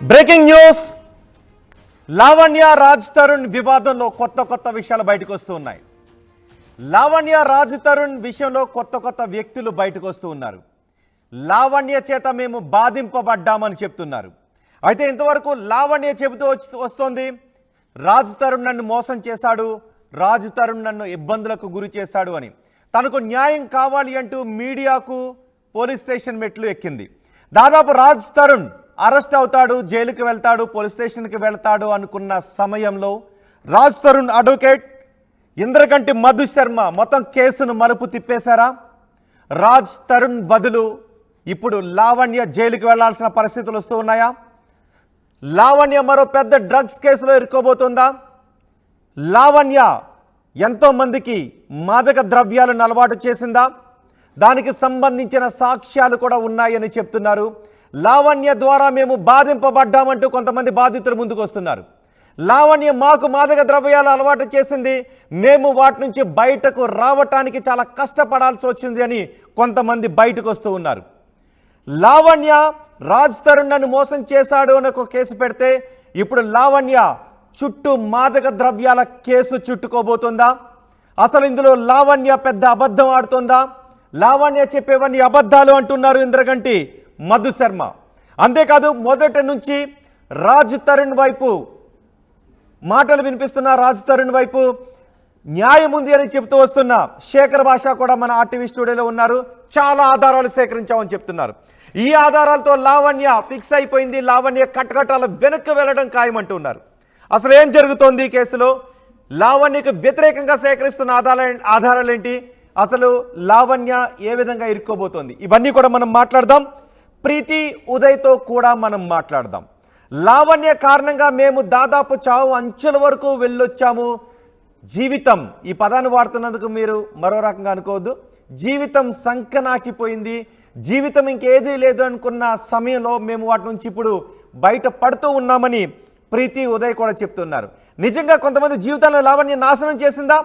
Breaking news. Lavanya Raj Tarun వివాదంలో కొత్త విషయాలు బయటకు వస్తూ ఉన్నాయి. లావణ్య రాజ్ తరుణ్ విషయంలో కొత్త వ్యక్తులు బయటకు వస్తూ ఉన్నారు. లావణ్య చేత మేము బాధింపబడ్డామని చెప్తున్నారు. అయితే ఇంతవరకు లావణ్య చెబుతూ వస్తోంది, రాజ్ తరుణ్ నన్ను మోసం చేశాడు, రాజ్ తరుణ్ నన్ను ఇబ్బందులకు గురి చేశాడు అని. తనకు న్యాయం కావాలి అంటూ మీడియాకు పోలీస్ స్టేషన్ మెట్లు ఎక్కింది. దాదాపు రాజ్ తరుణ్ అరెస్ట్ అవుతాడు, జైలుకి వెళ్తాడు, పోలీస్ స్టేషన్కి వెళ్తాడు అనుకున్న సమయంలో రాజ్ తరుణ్ అడ్వకేట్ ఇంద్రకంటి మధు శర్మ మొత్తం కేసును మలుపు తిప్పేశారా? రాజ్ తరుణ్ బదులు ఇప్పుడు లావణ్య జైలుకి వెళ్లాల్సిన పరిస్థితులు వస్తూ ఉన్నాయా? లావణ్య మరో పెద్ద డ్రగ్స్ కేసులో ఇరుక్కోబోతుందా? లావణ్య ఎంతో మందికి మాదక ద్రవ్యాలను అలవాటు చేసిందా? దానికి సంబంధించిన సాక్ష్యాలు కూడా ఉన్నాయని చెప్తున్నారు. లావణ్య ద్వారా మేము బాధింపబడ్డామంటూ కొంతమంది బాధితులు ముందుకు వస్తున్నారు. లావణ్య మాకు మాదక ద్రవ్యాలు అలవాటు చేసింది, మేము వాటి నుంచి బయటకు రావటానికి చాలా కష్టపడాల్సి వచ్చింది అని కొంతమంది బయటకు వస్తూ ఉన్నారు. లావణ్య రాజ్ తరుణ్ నన్ను మోసం చేశాడు అని ఒక కేసు పెడితే ఇప్పుడు లావణ్య చుట్టూ మాదక ద్రవ్యాల కేసు చుట్టుకోబోతుందా? అసలు ఇందులో లావణ్య పెద్ద అబద్ధం ఆడుతుందా? లావణ్య చెప్పేవన్నీ అబద్ధాలు అంటున్నారు ఇంద్రగంటి మధు శర్మ. అంతేకాదు మొదటి నుంచి రాజ్ తరుణ్ వైపు మాటలు వినిపిస్తున్న, రాజ్ తరుణ్ వైపు న్యాయం ఉంది అని చెప్తూ వస్తున్న శేఖర్ భాష కూడా మన ఆర్టీవీ స్టూడియోలో ఉన్నారు. చాలా ఆధారాలు సేకరించామని చెప్తున్నారు. ఈ ఆధారాలతో లావణ్య ఫిక్స్ అయిపోయింది, లావణ్య కట్టకట్టాల వెనక్కి వెళ్ళడం ఖాయమంటున్నారు. అసలు ఏం జరుగుతోంది ఈ కేసులో? లావణ్యకు వ్యతిరేకంగా సేకరిస్తున్న ఆధారాలు ఏంటి? అసలు లావణ్య ఏ విధంగా ఇరుక్కోబోతోంది? ఇవన్నీ కూడా మనం మాట్లాడదాం. ప్రీతి ఉదయ్తో కూడా మనం మాట్లాడదాం. లావణ్య కారణంగా మేము దాదాపు చావు అంచుల వరకు వెళ్ళొచ్చాము. జీవితం, ఈ పదాన్ని వాడుతున్నందుకు మీరు మరో రకంగా అనుకోవద్దు. జీవితం సంకనాకిపోయింది, జీవితం ఇంకేదీ లేదు అనుకున్న సమయంలో మేము వాటి నుంచి ఇప్పుడు బయట పడుతూ ఉన్నామని ప్రీతి ఉదయ్ కూడా చెప్తున్నారు. నిజంగా కొంతమంది జీవితాలను లావణ్య నాశనం చేసిందా?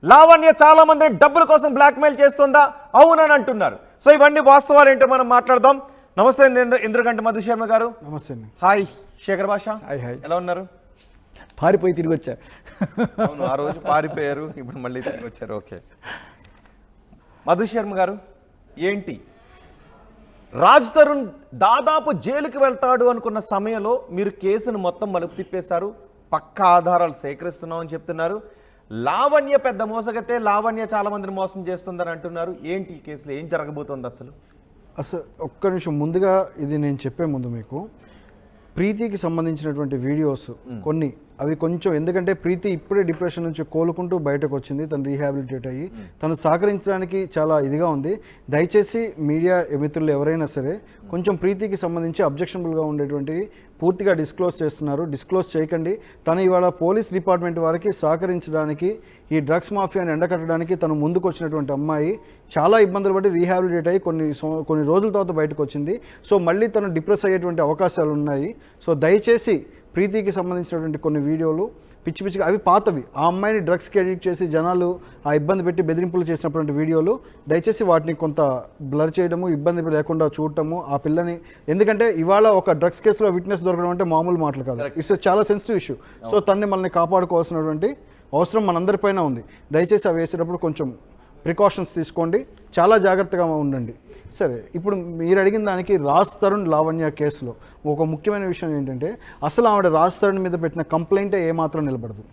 లావణ్య చాలా మంది డబ్బుల కోసం బ్లాక్మెయిల్ చేస్తుందా? అవునని అంటున్నారు. సో ఇవన్నీ వాస్తవాలు ఏంటో మనం మాట్లాడదాం. నమస్తే ఇంద్రకంటి మధు శర్మ గారు. నమస్తే. హాయ్ శేఖర్ భాష. Hi hi. ఎలా ఉన్నారు? పారిపోయి తిరిగి వచ్చా. అవును, ఆ రోజు పారిపోయారు, ఇప్పుడు మళ్ళీ తిరిగి వచ్చారు. ఓకే మధు శర్మ గారు, ఏంటి రాజ్ తరుణ్ దాదాపు జైలుకి వెళ్తాడు అనుకున్న సమయంలో మీరు కేసును మొత్తం మలుపు తిప్పేశారు, పక్కా ఆధారాలు సేకరిస్తున్నామని చెప్తున్నారు. లావణ్య పెద్ద మోసగతే, లావణ్య చాలా మందిని మోసం చేస్తుందని అంటున్నారు. ఏంటి ఈ కేసులో ఏం జరగబోతోంది? అసలు ఒక్క నిమిషం ముందుగా ఇది నేను చెప్పే ముందు మీకు ప్రీతికి సంబంధించినటువంటి వీడియోస్ కొన్ని అవి కొంచెం, ఎందుకంటే ప్రీతి ఇప్పుడే డిప్రెషన్ నుంచి కోలుకుంటూ బయటకు వచ్చింది, తను రీహాబిలిటేట్ అయ్యి తను సహకరించడానికి చాలా ఇదిగా ఉంది. దయచేసి మీడియా మిత్రులు ఎవరైనా సరే కొంచెం ప్రీతికి సంబంధించి అబ్జెక్షనబుల్గా ఉండేటువంటివి పూర్తిగా డిస్క్లోజ్ చేస్తున్నారు, డిస్క్లోజ్ చేయకండి. తను ఇవాళ పోలీస్ డిపార్ట్మెంట్ వారికి సహకరించడానికి, ఈ డ్రగ్స్ మాఫియాని ఎండకట్టడానికి తను ముందుకు వచ్చినటువంటి అమ్మాయి చాలా ఇబ్బందులు పడి రీహాబిలిటేట్ అయ్యి కొన్ని రోజుల తర్వాత బయటకు వచ్చింది. సో మళ్ళీ తను డిప్రెస్ అయ్యేటువంటి అవకాశాలు ఉన్నాయి. సో దయచేసి ప్రీతికి సంబంధించినటువంటి కొన్ని వీడియోలు పిచ్చిగా అవి పాతవి, ఆ అమ్మాయిని డ్రగ్స్కి ఎడిట్ చేసి జనాలు ఆ ఇబ్బంది పెట్టి బెదిరింపులు చేసినటువంటి వీడియోలు, దయచేసి వాటిని కొంత బ్లర్ చేయడము, ఇబ్బంది లేకుండా చూడటము ఆ పిల్లని. ఎందుకంటే ఇవాళ ఒక డ్రగ్స్ కేసులో విట్నెస్ దొరకడం అంటే మామూలు మాటలు కాదు, ఇట్స్ చాలా సెన్సిటివ్ ఇష్యూ. సో తనని మనల్ని కాపాడుకోవాల్సినటువంటి అవసరం మనందరిపైన ఉంది. దయచేసి అవి వేసేటప్పుడు కొంచెం ప్రికాషన్స్ తీసుకోండి, చాలా జాగ్రత్తగా ఉండండి. సరే, ఇప్పుడు మీరు అడిగిన దానికి రాజ్ తరుణ్ లావణ్య కేసులో ఒక ముఖ్యమైన విషయం ఏంటంటే, అసలు ఆవిడ రాజ్ తరుణ్ మీద పెట్టిన కంప్లైంటే ఏమాత్రం నిలబడదు.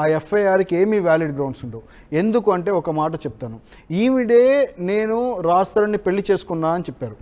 ఆ ఎఫ్ఐఆర్కి ఏమీ వ్యాలిడ్ గ్రౌండ్స్ ఉండవు. ఎందుకు అంటే ఒక మాట చెప్తాను, ఈవిడే నేను రాజ్ తరుణ్ని పెళ్లి చేసుకున్నా అని చెప్పారు.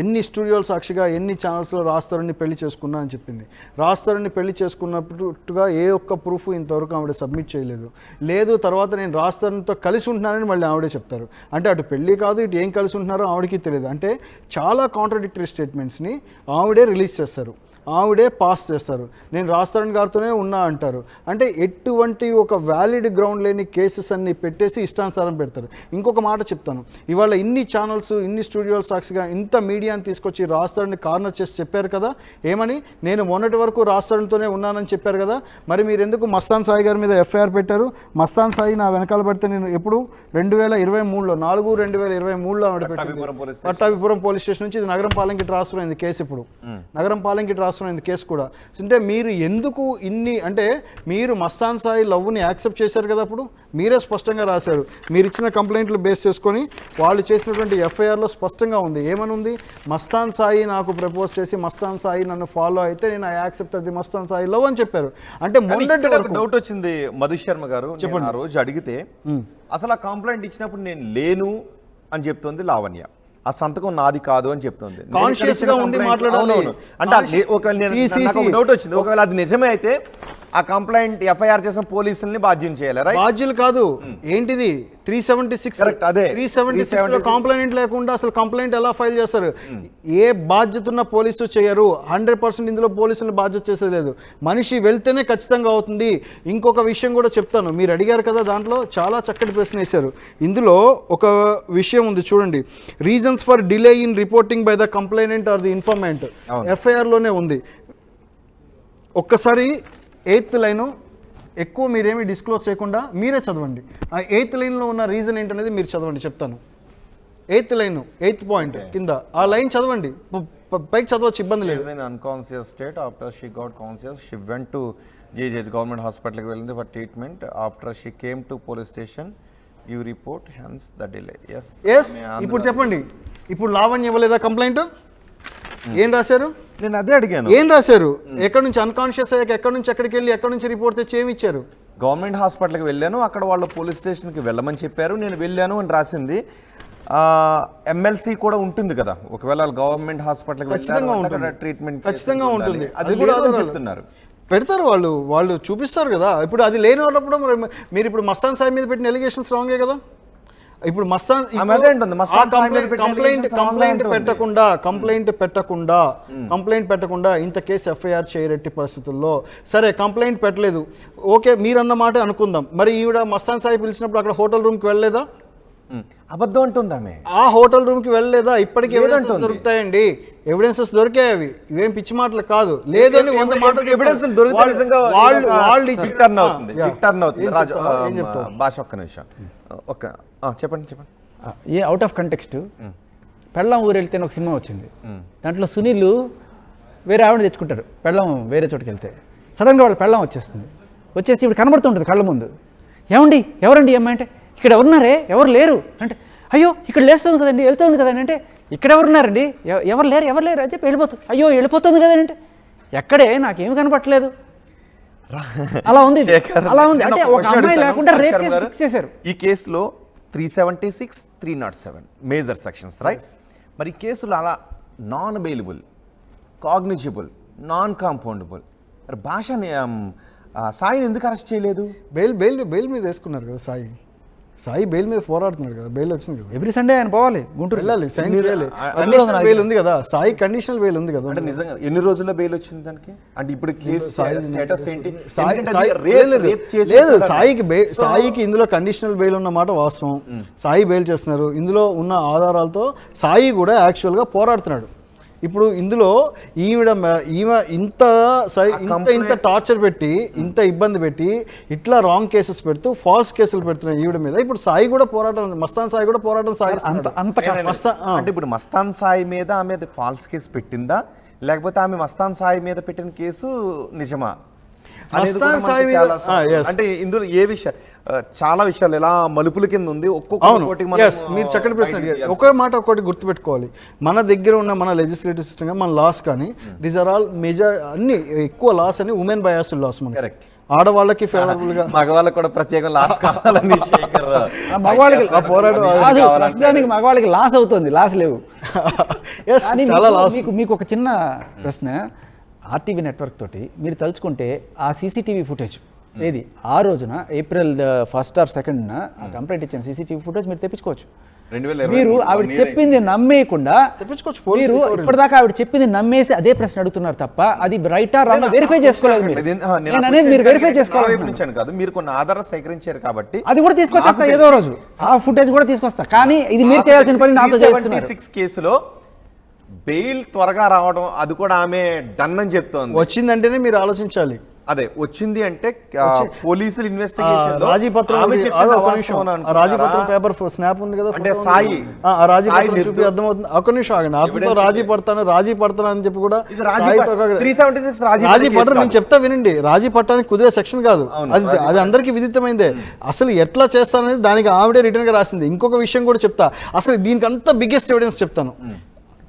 ఎన్ని స్టూడియోల సాక్షిగా ఎన్ని ఛానల్స్లో రాజ్ తరుణ్ని పెళ్లి చేసుకున్నా అని చెప్పింది. రాజ్ తరుణ్ని పెళ్లి చేసుకున్నట్టుగా ఏ ఒక్క ప్రూఫ్ ఇంతవరకు ఆవిడ సబ్మిట్ చేయలేదు. లేదు, తర్వాత నేను రాజ్ తరుణ్తో కలిసి ఉంటున్నానని మళ్ళీ ఆవిడే చెప్తారు. అంటే అటు పెళ్లి కాదు, ఇటు ఏం కలిసి ఉంటున్నారో ఆవిడకి తెలియదు. అంటే చాలా కాంట్రడిక్టరీ స్టేట్మెంట్స్ని ఆవిడే రిలీజ్ చేస్తారు, ఆవిడే పాస్ చేస్తారు. నేను రాజ్ తరుణ్ గారితోనే ఉన్నా అంటారు. అంటే ఎటువంటి ఒక వ్యాలిడ్ గ్రౌండ్ లేని కేసెస్ అన్ని పెట్టేసి ఇష్టానుసారం పెడతారు. ఇంకొక మాట చెప్తాను, ఇవాళ ఇన్ని ఛానల్స్ ఇన్ని స్టూడియోల సాక్షిగా ఇంత మీడియాని తీసుకొచ్చి రాజ్ తరుణ్ని కార్నర్ చేసి చెప్పారు కదా, ఏమని నేను మొన్నటి వరకు రాజ్ తరుణ్తోనే ఉన్నానని చెప్పారు కదా, మరి మీరు ఎందుకు మస్తాన్ సాయి గారి మీద ఎఫ్ఐఆర్ పెట్టారు? మస్తాన్ సాయి నా వెనకాల పడితే నేను ఎప్పుడు 2023లో 4/2023లో ఆవిడ పెట్టింది. పట్టాభిపురం పోలీస్ స్టేషన్ నుంచి ఇది నగరం పాలెంకి ట్రాన్స్ఫర్ అయింది కేసు. ఇప్పుడు నగరం పాలెంకి ట్రాన్స్ఫర్ ప్రకాశమైనది కేసు కూడా. అంటే మీరు ఎందుకు ఇన్ని అంటే మీరు మస్తాన్ సాయి లవ్ని యాక్సెప్ట్ చేశారు కదా, అప్పుడు మీరే స్పష్టంగా రాశారు. మీరు ఇచ్చిన కంప్లైంట్లు బేస్ చేసుకొని వాళ్ళు చేసినటువంటి ఎఫ్ఐఆర్లో స్పష్టంగా ఉంది. ఏమని ఉంది? మస్తాన్ సాయి నాకు ప్రపోజ్ చేసి మస్తాన్ సాయి నన్ను ఫాలో అయితే నేను ఐ యాక్సెప్ట్ అది మస్తాన్ సాయి లవ్ అని చెప్పారు. అంటే మొన్నటి వరకు డౌట్ వచ్చింది మధు శర్మ గారు, చెప్పండి. ఆ రోజు అడిగితే అసలు ఆ కంప్లైంట్ ఇచ్చినప్పుడు నేను లేను అని చెప్తుంది లావణ్య, ఆ సంతకం నాది కాదు అని చెప్తుంది. కాన్షియస్ గా ఉండి మాట్లాడాలి. అంటే ఒక డౌట్ వచ్చింది, ఒకవేళ అది నిజమే అయితే ఆ కంప్లైంట్ ఎఫ్ఐఆర్ చేసిన పోలీసుల్ని బాధ్యం చేయాలి. బాధ్యులు కాదు, ఏంటిది 376 అదే 376 లో కంప్లైంట్ లేకుండా అసలు కంప్లైంట్ ఎలా ఫైల్ చేస్తారు? ఏ బాధ్యత ఉన్న పోలీసు చేయరు. 100% ఇందులో పోలీసులను బాధ్యత చేసేది. మనిషి వెళ్తేనే ఖచ్చితంగా అవుతుంది. ఇంకొక విషయం కూడా చెప్తాను, మీరు అడిగారు కదా, దాంట్లో చాలా చక్కటి ప్రశ్న వేశారు. ఇందులో ఒక విషయం ఉంది చూడండి, reasons for delay in reporting by the complainant or the informant, FIR లోనే ఉంది. ఒక్కసారి 8th లైను ఎక్కువ మీరేమి డిస్క్లోజ్ చేయకుండా మీరే చదవండి. ఆ 8th లైన్లో ఉన్న రీజన్ ఏంటనేది మీరు చదవండి, చెప్తాను. 8th లైన్ 8th పాయింట్ కింద ఆ లైన్ చదవండి, పైకి చదవచ్చు, ఇబ్బంది లేదు. Unconscious state after she got conscious she went to GGH government హాస్పిటల్కి వెళ్ళింది for treatment. After she came to police station you report hence the delay. Yes ఇప్పుడు చెప్పండి, ఇప్పుడు లావణ్య ఇవ్వలేదా కంప్లైంట్? ఏం రాశారు? నేను అదే అడిగాను. ఏం రాశారు? ఎక్కడి నుంచి అన్కాన్షియస్ అయ్యాక ఎక్కడి నుంచి ఎక్కడికి వెళ్ళి ఎక్కడి నుంచి రిపోర్ట్ తెచ్చి ఏమి ఇచ్చారు? గవర్నమెంట్ హాస్పిటల్కి వెళ్ళాను, అక్కడ వాళ్ళు పోలీస్ స్టేషన్కి వెళ్ళమని చెప్పారు, నేను వెళ్ళాను అని రాసింది. ఎమ్మెల్సీ కూడా ఉంటుంది కదా, ఒకవేళ గవర్నమెంట్ హాస్పిటల్కి ట్రీట్మెంట్ ఖచ్చితంగా ఉంటుంది. అది కూడా చెప్తున్నారు, పెడతారు వాళ్ళు చూపిస్తారు కదా. ఇప్పుడు అది లేని వాళ్ళప్పుడు మీరు ఇప్పుడు మస్తాన్ సాయి మీద పెట్టిన ఎలిగేషన్స్ రాంగే కదా. ఇప్పుడు కంప్లైంట్ పెట్టకుండా ఇంత కేసు ఎఫ్ఐఆర్ చేయరెట్టి పరిస్థితుల్లో, సరే కంప్లైంట్ పెట్టలేదు, ఓకే మీరన్న మాట అనుకుందాం. మరి ఈవిడ మస్తాన్ సాయి పిలిచినప్పుడు అక్కడ హోటల్ రూమ్కి వెళ్ళలేదా? అబద్ధం అంటుందామె. ఆ హోటల్ రూమ్కి వెళ్ళలేదా? ఇప్పటికి ఎవిడెన్సెస్ దొరుకుతాయండి, ఎవిడెన్సెస్ దొరికాయి, అవి ఇవేం పిచ్చి మాటలు కాదు. లేదని 100 మాటలు ఎవిడెన్స్ చెప్పండి. ఏ అవుట్ ఆఫ్ కంటెక్స్ట్ పెళ్ళం ఊరు వెళ్తే ఒక సినిమా వచ్చింది, దాంట్లో సునీల్ వేరే ఆవిడ తెచ్చుకుంటారు, పెళ్ళం వేరే చోటుకి వెళ్తే సడన్గా వాళ్ళ పెళ్ళం వచ్చేసి ఇప్పుడు కనబడుతుంటుంది కళ్ళ ముందు. ఏమండి ఎవరండి అమ్మాయి అంటే, ఇక్కడ ఎవరున్నారే, ఎవరు లేరు అంటే, అయ్యో ఇక్కడ లేస్తుంది కదండి, వెళ్తుంది కదండి అంటే, ఇక్కడ ఎవరున్నారండి, ఎవరు లేరు అని చెప్పి వెళ్ళిపోతుంది. అయ్యో వెళ్ళిపోతుంది కదండి అంటే, ఎక్కడే నాకేమి కనపట్లేదు. అలా ఉంది అంటే ఒక అమ్మాయి లేకుండా రేప్ కేసు ఫిక్స్ చేశారు. ఈ కేసులో 376, 307 మేజర్ సెక్షన్స్ రైట్. మరి ఈ కేసులో అలా non bailable, cognisable, non compoundable, మరి భాషని సాయిని ఎందుకు అరెస్ట్ చేయలేదు? బెయిల్ మీద వేసుకున్నారు కదా సాయి బెయిల్ మీద పోరాడుతున్నారు కదా, బెయిల్ వచ్చింది కదా. ఎవ్రీ సండే ఆయన పోవాలి గుంటూరు వెళ్ళాలి. సైన్స్ బెయిల్ ఉంది కదా, సాయి కండిషనల్ బెయిల్ ఉంది కదా. అంటే నిజంగా ఎన్ని రోజుల్లో బెయిల్ వచ్చింది దానికి? అంటే ఇప్పుడు కేసు స్టేటస్ ఏంటి? లేదు, సాయికి ఇందులో కండిషనల్ బెయిల్ ఉన్న మాట వాస్తవం. సాయి బెయిల్ చేస్తున్నారు, ఇందులో ఉన్న ఆధారాలతో సాయి కూడా యాక్చువల్గా పోరాడుతున్నాడు. ఇప్పుడు ఇందులో ఈమె ఇంత టార్చర్ పెట్టి, ఇంత ఇబ్బంది పెట్టి, ఇట్లా రాంగ్ కేసెస్ పెడుతూ ఫాల్స్ కేసులు పెడుతున్నాయి ఈవిడ మీద. ఇప్పుడు సాయి కూడా పోరాటం, మస్తాన్ సాయి కూడా పోరాటం సాగిస్తాడు. అంటే ఇప్పుడు మస్తాన్ సాయి మీద ఆమె ఫాల్స్ కేసు పెట్టిందా, లేకపోతే ఆమె మస్తాన్ సాయి మీద పెట్టిన కేసు నిజమా? అంటే ఇందులో ఏ విషయం, చాలా విషయాలు ఎలా మలుపుల కింద ఉంది. మీరు చక్కటి ప్రశ్న అడిగారు. ఒకే మాట ఒకటి గుర్తుపెట్టుకోవాలి, మన దగ్గర ఉన్న మన లెజిస్లేటివ్ సిస్టమ్, మన లాస్ కానీ దీస్ ఆర్ ఆల్ మేజర్, అన్ని ఎక్కువ లాస్ అని ఉమెన్ బయాస్డ్ లాస్. మన కరెక్ట్, ఆడవాళ్ళకి ఫేవరబుల్ గా, మగవాళ్ళకి కూడా ప్రత్యేక లాస్ కావాలని ప్రస్తుతానికి మగవాళ్ళకి లాస్ అవుతుంది, లాస్ లేవు. మీకు ఒక చిన్న ప్రశ్న, ఆర్టీవీ నెట్వర్క్ తోటి మీరు తలుచుకుంటే ఆ సీసీటీవీ ఫుటేజ్ ఏది ఆ రోజున April 1st or 2nd complaint ఇచ్చిన సీసీటీవీ ఫుటేజ్ మీరు తెప్పించుకోవచ్చు. మీరు ఆవిడ చెప్పింది నమ్మేయకుండా తెప్పించుకోవచ్చు. మీరు ఇప్పటిదాకా ఆవిడ చెప్పింది నమ్మేసి అదే ప్రశ్న అడుగుతున్నారు తప్ప అది రైటా రాంగ్ వెరిఫై చేసుకోలేదు. మీరు వెరిఫై చేసుకోవాలి కాదు, మీరు కొన్ని ఆధారాలు సేకరించారు కాబట్టి అది కూడా తీసుకొచ్చేస్తా, ఏదో రోజు ఆ ఫుటేజ్ కూడా తీసుకొస్తా. కానీ ఇది మీరు చేయాల్సిన పని నాతో చేస్తున్నారు. 6 కేసులో బెయిల్ త్వరగా రావడం, అది కూడా ఆమె డన్ అని చెప్తోంది. వచ్చిందంటేనే మీరు ఆలోచించాలి. అదే వచ్చింది అంటే పోలీసులు ఇన్వెస్టిగేషన్ రాజీ పత్రం రాజీ పత్రం పేపర్ స్నాప్ ఉంది కదా అంటే సాయి ఆ రాజీ పత్రం చూపి అర్థమవుతుంది. ఒక్క నిమిషం ఆగండి, అతనితో రాజీ పడతాను అని చెప్పి కూడా 376 రాజీ పత్రం నేను చెప్తా వినండి. రాజీ పట్టడానికి కుదిరే సెక్షన్ కాదు, అది అందరికీ విదితమైందే. అసలు ఎట్లా చేస్తాననేది దానికి ఆవిడే రిటర్న్ గా రాసింది. ఇంకొక విషయం కూడా చెప్తా, అసలు దీనికి అంతా బిగ్గెస్ట్ ఎవిడెన్స్ చెప్తాను.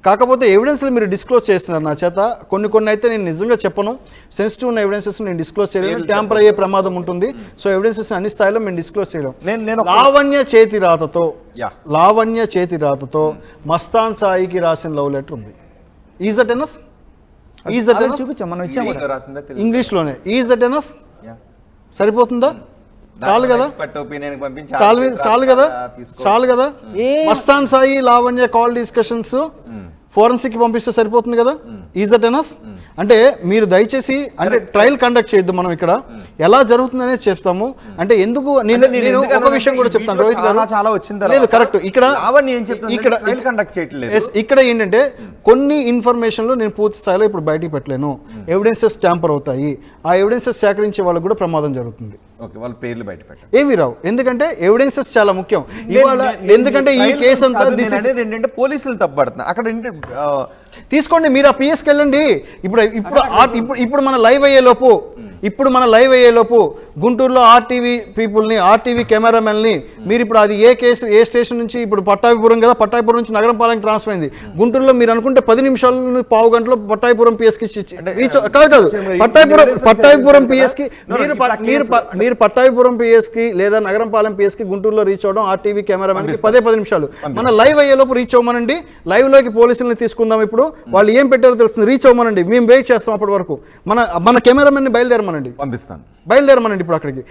కాకపోతే ఎవిడెన్స్లు మీరు డిస్క్లోజ్ చేస్తున్నారు నా చేత. కొన్ని అయితే నేను నిజంగా చెప్పను, సెన్సిటివ్ ఉన్న ఎవిడెన్సెస్ నేను డిస్క్లోజ్ చేయలేను, ట్యాంపర్ అయ్యే ప్రమాదం ఉంటుంది. సో ఎవిడెన్సెస్ అన్ని స్థాయిలో మేము డిస్క్లోజ్ చేయలేం. లావణ్య చేతి రాతతో మస్తాన్ సాయికి రాసిన లవ్ లెటర్ ఉంది. Is that enough? చూపించాం మనం, ఇచ్చాము ఇంగ్లీష్లోనే. Is that enough? సరిపోతుందా? చాలు కదా, చాలు కదా. Mastan Sai Lavanya call discussions forensic పంపిస్తే సరిపోతుంది కదా. Is that enough? అంటే మీరు దయచేసి అంటే ట్రయల్ కండక్ట్ చేయొద్దు, మనం ఇక్కడ ఎలా జరుగుతుందనే చెప్తాము. అంటే ఎందుకు నేను ఒక విషయం కూడా చెప్తాను రోహిత్ గారు, చాలా వచ్చింది లేదు కరెక్ట్. ఇక్కడ ఏంటంటే కొన్ని ఇన్ఫర్మేషన్లు నేను పూర్తి స్థాయిలో ఇప్పుడు బయటికి పెట్టలేను, ఎవిడెన్సెస్ ట్యాంపర్ అవుతాయి. ఆ ఎవిడెన్సెస్ సేకరించే వాళ్ళకు కూడా ప్రమాదం జరుగుతుంది. వాళ్ళ పేర్లు బయట పెట్టారు ఏవి రావు, ఎందుకంటే ఎవిడెన్సెస్ చాలా ముఖ్యం ఇవాళ. ఎందుకంటే ఈ కేసు అంతా ఏంటంటే పోలీసులు తప్పబడుతున్నారు అక్కడ. తీసుకోండి మీరు ఆ పిఎస్కి వెళ్ళండి. ఇప్పుడు మన లైవ్ అయ్యే లోపు గుంటూరులో ఆర్టీవీ పీపుల్ని, ఆర్టీవీ కెమెరామెన్ని మీరు ఇప్పుడు అది ఏ కేసు ఏ స్టేషన్ నుంచి, ఇప్పుడు పట్టాభిపురం కదా, పట్టాభిపురం నుంచి నగరంపాలెంకి ట్రాన్స్ఫర్ అయింది. గుంటూరులో మీరు అనుకుంటే 10 నిమిషాలు పావు గంటలో పట్టాభిపురం పిఎస్కి కాదు పట్టాభిపురం పిఎస్కి మీరు పట్టాభిపురం పిఎస్కి లేదా నగరంపాలెం పిఎస్కి గుంటూరులో రీచ్ అవడం ఆర్టీవీ కెమెరామెన్కి 10 నిమిషాలు. మన లైవ్ అయ్యేలోపు రీచ్ అవ్వమనండి, లైవ్ లోకి పోలీసులను తీసుకుందాం. ఇప్పుడు వాళ్ళు ఏం పెట్టారో తెలుస్తుంది, రీచ్ అవ్వమనండి, మేము వెయిట్ చేస్తాం అప్పటి వరకు. మన కెమెరామెన్ బయలుదేరమనండి, బయలుదేరమనండి ఇప్పుడు అక్కడికి.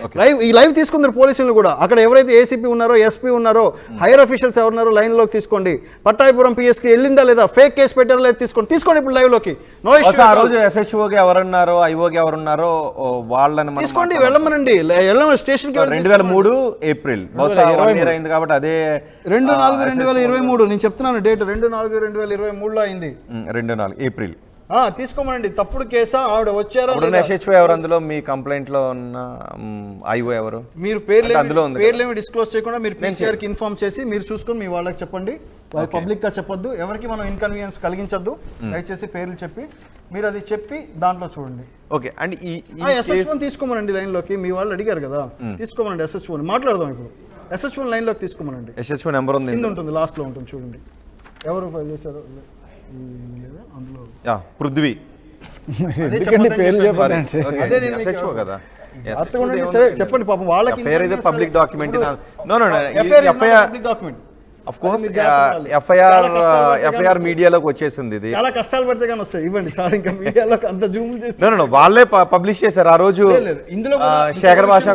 లైవ్ తీసుకుందరు పోలీసులు కూడా. అక్కడ ఎవరైతే ఏసీపీ ఉన్నారో, ఎస్పీ ఉన్నారో, హైయర్ అఫీషియల్స్ ఎవరున్నారో లైన్ లోకి తీసుకోండి. పట్టాభిపురం పిఎస్కి వెళ్ళిందా లేదా, ఫేక్ కేసు పెట్టారో లేదా తీసుకోండి ఇప్పుడు లైవ్ లోకి. No issue. ఆ రోజు ఎస్హెచ్ఓకి ఎవరున్నారో, ఐఓకి ఎవరున్నారో వాళ్ళని తీసుకోండి, వెళ్ళమనండి. స్టేషన్ కి 2003 ఏప్రిల్, బహుశా 1 year అయింది కాబట్టి అదే 2/4/2023 నేను చెప్తున్నాను డేట్. 2/4/2023 అయింది. 2/4 ఏప్రిల్ తీసుకోమనండి. తప్పుడు కేసా, ఆవిడ వచ్చారా? ఎస్హెచ్ఓ ఎవరు అందులో, మీ కంప్లైంట్ లో ఉన్న ఐఓ ఎవరు? మీరు పేర్లేమి డిస్క్లోజ్ చేయకుండా మీరు పీసీఆర్ కి ఇన్ఫార్మ్ చేసి మీరు చూసుకొని మీ వాళ్ళకి చెప్పండి. పబ్లిక్ గా చెప్పొద్దు, ఎవరికి మనం ఇన్కన్వీనియన్స్ కలిగించొద్దు. దయచేసి పేర్లు చెప్పి మీరు అది చెప్పి దాంట్లో చూడండి. ఓకే. అండ్ ఈ ఎస్హెచ్ఓని తీసుకోమనండి లైన్ లోకి. మీ వాళ్ళు అడిగారు కదా, తీసుకోమనండి ఎస్హెచ్ఓని. మాట్లాడదాం ఇప్పుడు. ఎస్హెచ్ఓని లైన్ లోకి తీసుకోమనండి. ఎస్హెచ్ఓ నెంబర్ ఉంది, కింద ఉంటుంది, లాస్ట్ లో ఉంటుంది చూడండి. ఎవరు ఫైల్ చేశారు అందులో? పృథ్వీ. చెప్పండి పాపం వాళ్ళకి. Public document. Of course FIR మీడియాలోకి వచ్చేసింది. ఇది చాలా కష్టాలు పడితే కానీ వస్తాయి. ఇవ్వండి చాలా, ఇంకా మీడియాలోకి అంత జూమ్ చేసి వాళ్ళే పబ్లిష్ చేశారు ఆ రోజు. ఇందులో శేఖర్ భాష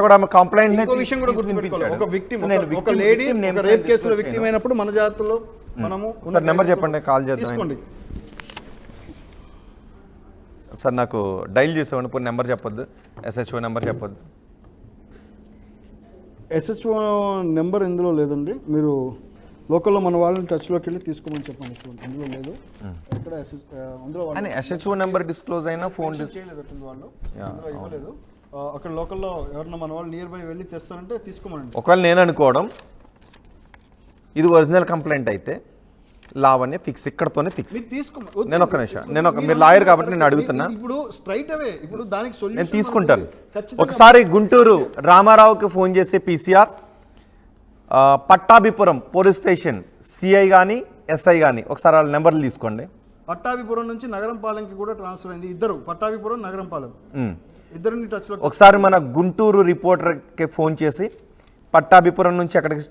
కూడా కంప్లైంట్ విషయం కూడా గుర్తుపెట్టుకోవాలి. ఒక విక్టిమ్, ఒక లేడీ రేప్ కేసులో విక్టిమ్ అయినప్పుడు మన జాతరలో మనము సార్ నెంబర్ చెప్పండి, కాల్ చేద్దాం. తీసుకోండి సార్, నాకు డైల్ చేసేవాడిని. ఇప్పుడు నెంబర్ చెప్పొద్దు, ఎస్హెచ్ఓ నెంబర్ చెప్పొద్దు. ఎస్హెచ్ఓ నెంబర్ ఇందులో లేదండి. మీరు లోకల్లో మన వాళ్ళని టచ్లోకి వెళ్ళి తీసుకోమని చెప్పండి. ఇందులో లేదు. ఇక్కడ ఎస్హెచ్ఓ నెంబర్ డిస్క్లోజ్ అయినా ఫోన్ చేయలేదు వాళ్ళు, ఇవ్వలేదు. అక్కడ లోకల్లో ఎవరన్నా మన వాళ్ళు నియర్ బై వెళ్ళి తెస్తారంటే తీసుకోమనండి. ఒకవేళ నేను అనుకోవడం ఇది ఒరిజినల్ కంప్లైంట్ అయితే లావణ్య ఫిక్స్, ఇక్కడతోనే ఫిక్స్. నేను ఒక్క నిమిషం, మీరు లాయర్ కాబట్టి నేను అడుగుతున్నా. ఇప్పుడు స్ట్రైట్ అవే ఇప్పుడు దానికి నేను తీసుకుంటాను. ఒకసారి గుంటూరు రామారావుకి ఫోన్ చేసే PCR, Pattabhipuram police station CI కానీ ఎస్ఐ కానీ ఒకసారి వాళ్ళ నెంబర్లు తీసుకోండి. పట్టాభిపురం నుంచి నగరంపాలెంకి కూడా ట్రాన్స్ఫర్ అయింది. ఇద్దరు పట్టాభిపురం నగరంపాలెం ఇద్దరిని టచ్లో. ఒకసారి మన గుంటూరు రిపోర్టర్కి ఫోన్ చేసి పట్టాభిపురం నుంచి అక్కడికి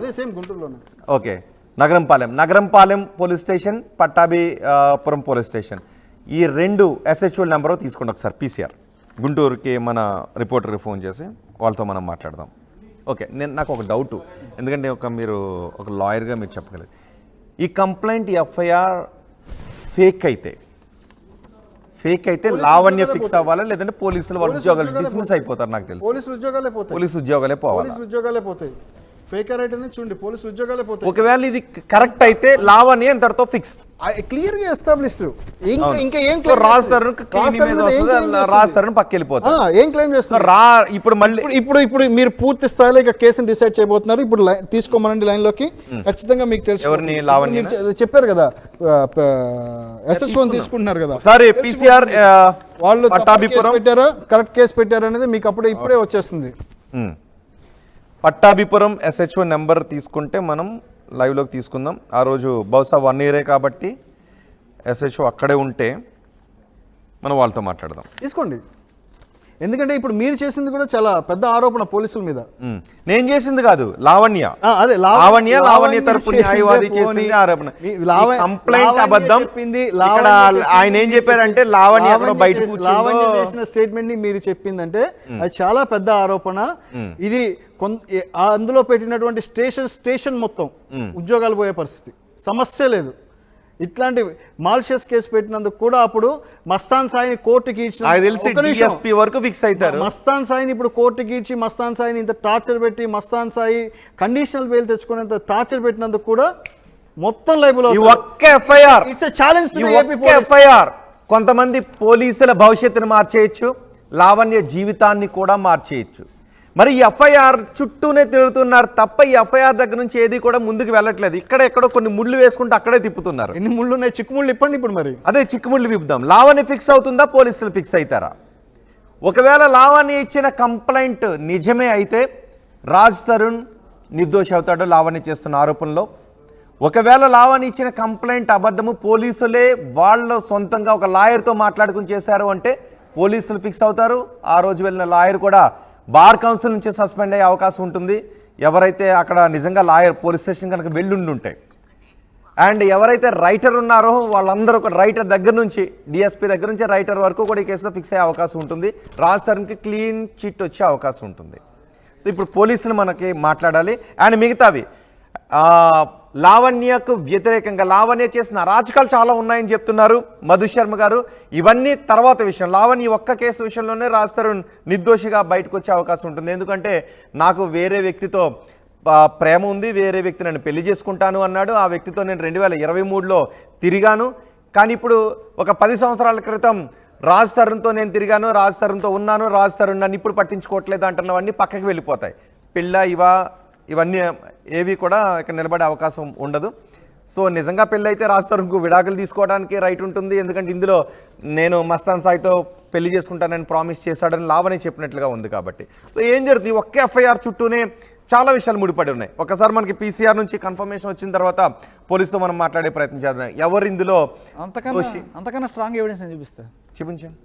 అదే సేమ్ గుంటూరులోనే. Okay. Nagarampalem police station, Pattabhipuram police station, ఈ 2 ఎస్హెచ్ఓ నెంబర్ తీసుకోండి ఒకసారి. పీసీఆర్ గుంటూరుకి మన రిపోర్టర్కి ఫోన్ చేసి వాళ్ళతో మనం మాట్లాడదాం. ఓకే. నాకు ఒక డౌటు, ఎందుకంటే మీరు ఒక లాయర్గా మీరు చెప్పగలరు, ఈ కంప్లైంట్ ఎఫ్ఐఆర్ ఫేక్ అయితే లావణ్య ఫిక్స్ అవ్వాలా, లేదంటే పోలీసులు వాళ్ళ ఉద్యోగాలు డిస్మిస్ అయిపోతారు? నాకు తెలుసు పోలీసు ఉద్యోగాలే పోవాలి. ఫేక్ రైట్ అనేది చూడండి పోలీసు ఉద్యోగాలే పోతాయి. ఒకవేళ ఇది కరెక్ట్ అయితే లావణ్య ఇంతటితో ఫిక్స్, క్లియర్ గా ఎస్టాబ్లిష్డ్. ఇంకా ఏం రాస్తారు పక్క వెళ్ళిపోతారు. ఏం క్లెయిమ్ చేస్తారు ఇప్పుడు మళ్ళీ ఇప్పుడు మీరు పూర్తి స్థాయిలో ఇక కేసుని డిసైడ్ చేయబోతున్నారు. ఇప్పుడు తీసుకోమనండి లైన్ లోకి. ఖచ్చితంగా మీకు తెలుసు ఎవరిని లావణ్య చెప్పారు కదా, SHO తీసుకుంటున్నారు కదా సార్, PCR వాళ్ళు పెట్టారా కరెక్ట్ కేసు పెట్టారా అనేది మీకు ఇప్పుడే వచ్చేస్తుంది. పట్టాభిపురం SHO నెంబర్ తీసుకుంటే మనం లైవ్లోకి తీసుకుందాం. ఆ రోజు బహుశా 1 year కాబట్టి SHO అక్కడే ఉంటే మనం వాళ్ళతో మాట్లాడదాం. తీసుకోండి, ఎందుకంటే ఇప్పుడు మీరు చేసింది కూడా చాలా పెద్ద ఆరోపణ పోలీసుల మీద. నేను చేసింది కాదు, లావణ్య తరపు న్యాయవాది చేసింది ఆరోపణ. కంప్లైంట్ అబద్ధం. ఇక్కడ ఆయన ఏం చెప్పారంటే లావణ్య బయట చేసిన స్టేట్మెంట్ ని మీరు చెప్పిందంటే అది చాలా పెద్ద ఆరోపణ. ఇది అందులో పెట్టినటువంటి స్టేషన్ మొత్తం ఉద్యోగాలు పోయే పరిస్థితి, సమస్య లేదు. ఇట్లాంటి మాల్షియస్ కేసు పెట్టినందుకు కూడా అప్పుడు మస్తాన్ సాయిని కోర్టుకి ఇచ్చిన వరకు ఫిక్స్ అవుతారు. మస్తాన్ సాయిని ఇప్పుడు కోర్టుకి ఇచ్చి మస్తాన్ సాయిని ఇంత టార్చర్ పెట్టి మస్తాన్ సాయి కండిషనల్ బెయిల్ తెచ్చుకునేంత టార్చర్ పెట్టినందుకు కూడా మొత్తం లైబుల్ ఒక్క FIR. It's a challenge to FIR కొంతమంది పోలీసుల భవిష్యత్తును మార్చేయచ్చు, లావణ్య జీవితాన్ని కూడా మార్చేయచ్చు. మరి ఈ ఎఫ్ఐఆర్ చుట్టూనే తిరుగుతున్నారు తప్ప ఈ ఎఫ్ఐఆర్ దగ్గర నుంచి ఏది కూడా ముందుకు వెళ్ళట్లేదు. ఇక్కడ ఎక్కడో కొన్ని ముళ్ళు వేసుకుంటే అక్కడే తిప్పుతున్నారు. ఎన్ని ముళ్ళు ఉన్నాయి? చిక్కుముళ్ళు ఇప్పండి ఇప్పుడు. మరి అదే చిక్కుముళ్ళు విప్పుదాం. లావణ్య ఫిక్స్ అవుతుందా, పోలీసులు ఫిక్స్ అవుతారా? ఒకవేళ లావణ్య ఇచ్చిన కంప్లైంట్ నిజమే అయితే రాజ్ తరుణ్ నిర్దోషి అవుతాడు లావణ్య చేస్తున్న ఆరోపణలో. ఒకవేళ లావణ్య ఇచ్చిన కంప్లైంట్ అబద్ధము, పోలీసులే వాళ్ళు సొంతంగా ఒక లాయర్తో మాట్లాడుకుని చేశారు అంటే పోలీసులు ఫిక్స్ అవుతారు. ఆ రోజు వెళ్ళిన లాయర్ కూడా బార్ కౌన్సిల్ నుంచి సస్పెండ్ అయ్యే అవకాశం ఉంటుంది. ఎవరైతే అక్కడ నిజంగా లాయర్ పోలీస్ స్టేషన్ కనుక వెళ్ళుండి ఉంటే. అండ్ ఎవరైతే రైటర్ ఉన్నారో వాళ్ళందరూ ఒక రైటర్ దగ్గర నుంచి DSP దగ్గర నుంచి రైటర్ వరకు కూడా ఈ కేసులో ఫిక్స్ అయ్యే అవకాశం ఉంటుంది. రాజ్ తరుణ్కి క్లీన్ చిట్ వచ్చే అవకాశం ఉంటుంది. సో ఇప్పుడు పోలీసులు మనకి మాట్లాడాలి. అండ్ మిగతావి లావణ్యకు వ్యతిరేకంగా లావణ్య చేసిన అరాచకాలు చాలా ఉన్నాయని చెప్తున్నారు మధు శర్మ గారు. ఇవన్నీ తర్వాత విషయం. లావణ్య ఒక్క కేసు విషయంలోనే రాజ్ తరుణ్ నిర్దోషిగా బయటకు వచ్చే అవకాశం ఉంటుంది. ఎందుకంటే నాకు వేరే వ్యక్తితో ప్రేమ ఉంది, వేరే వ్యక్తి నన్ను పెళ్లి చేసుకుంటాను అన్నాడు. ఆ వ్యక్తితో నేను 2023లో తిరిగాను. కానీ ఇప్పుడు ఒక 10 సంవత్సరాల క్రితం రాజ్ తరుణ్తో నేను తిరిగాను, రాజ్ తరుణ్తో ఉన్నాను, రాజ్ తరుణ్ నన్ను ఇప్పుడు పట్టించుకోవట్లేదు అంటున్నవన్నీ పక్కకి వెళ్ళిపోతాయి. ఇవన్నీ ఏవి కూడా ఇక్కడ నిలబడే అవకాశం ఉండదు. సో నిజంగా పెళ్ళి అయితే రాజ్ తరుణ్కు విడాకులు తీసుకోవడానికి రైట్ ఉంటుంది. ఎందుకంటే ఇందులో నేను మస్తాన్ సాయితో పెళ్లి చేసుకుంటానని ప్రామిస్ చేశాడని లావణ్య చెప్పినట్లుగా ఉంది కాబట్టి. సో ఏం జరుగుతుంది, ఒక్క ఎఫ్ఐఆర్ చుట్టూనే చాలా విషయాలు ముడిపడి ఉన్నాయి. ఒకసారి మనకి PCR నుంచి కన్ఫర్మేషన్ వచ్చిన తర్వాత పోలీసుతో మనం మాట్లాడే ప్రయత్నం చేద్దాం. ఎవరు ఇందులో అంతకన్నా స్ట్రాంగ్ ఎవిడెన్స్ చూపిస్తా చూపించాను.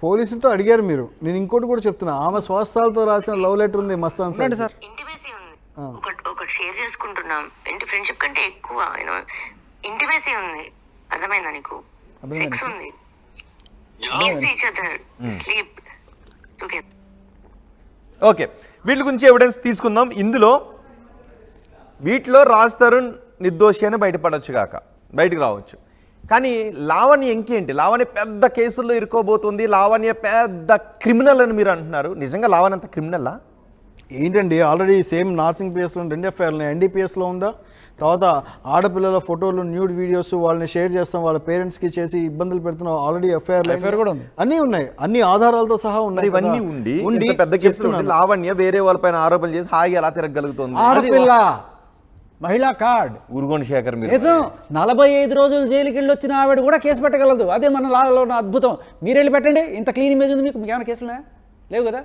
పోలీసులతో అడిగారు మీరు. నేను ఇంకోటి కూడా చెప్తున్నా, ఆమె స్వస్థాలతో రాసిన లవ్ లెటర్ ఉంది మస్తాన్ సాయి సార్. ఒకటి షేర్ చేసుకుంటున్నాం. ఫ్రెండ్షిప్ కంటే ఎక్కువ ఇంటిమేసీ ఉంది. అర్థమైందా నీకు? సెక్స్ ఉంది. ఓకే, వీటి గురించి ఎవిడెన్స్ తీసుకుందాం. వీటిలో రాజ్ తరుణ్ నిర్దోషి అని బయటకు రావచ్చు. కానీ లావణ్య ఇంకేంటి? లావణ్య పెద్ద కేసుల్లో ఇరుకోబోతుంది. లావణ్య పెద్ద క్రిమినల్ అని మీరు అంటున్నారు. నిజంగా లావణ్య అంత క్రిమినల్లా? ఏంటండి, ఆల్రెడీ సేమ్ నార్సింగ్ PSలో 2 FIRలు ఉన్నాయి. NDPSలో ఉందా? తర్వాత ఆడపిల్లల ఫోటోలు, న్యూడ్ వీడియోస్ వాళ్ళని షేర్ చేస్తాం, వాళ్ళ పేరెంట్స్కి చేసి ఇబ్బందులు పెడుతున్నాం. ఆల్రెడీ ఎఫ్ఐఆర్ కూడా ఉంది. అన్నీ ఉన్నాయి, అన్ని ఆధారాలతో సహా ఉన్నాయి. ఇవన్నీ ఉండి పెద్ద కేసులు లావణ్య వేరే వాళ్ళపైన ఆరోపణలు చేసి హాయిగా ఎలా తిరగలుగుతుంది? మహిళా కార్డ్ ఉరుగోని శేఖర్ మీరు 45 రోజులు జైలుకి వెళ్ళి వచ్చిన ఆవిడ కూడా కేసు పెట్టగలదు. అదే మన లాలో అద్భుతం. మీరు వెళ్ళి పెట్టండి. ఇంత క్లీన్ ఇమేజ్ ఉంది మీకు. ఏమైనా కేసులు ఉన్నాయా? లేవు కదా.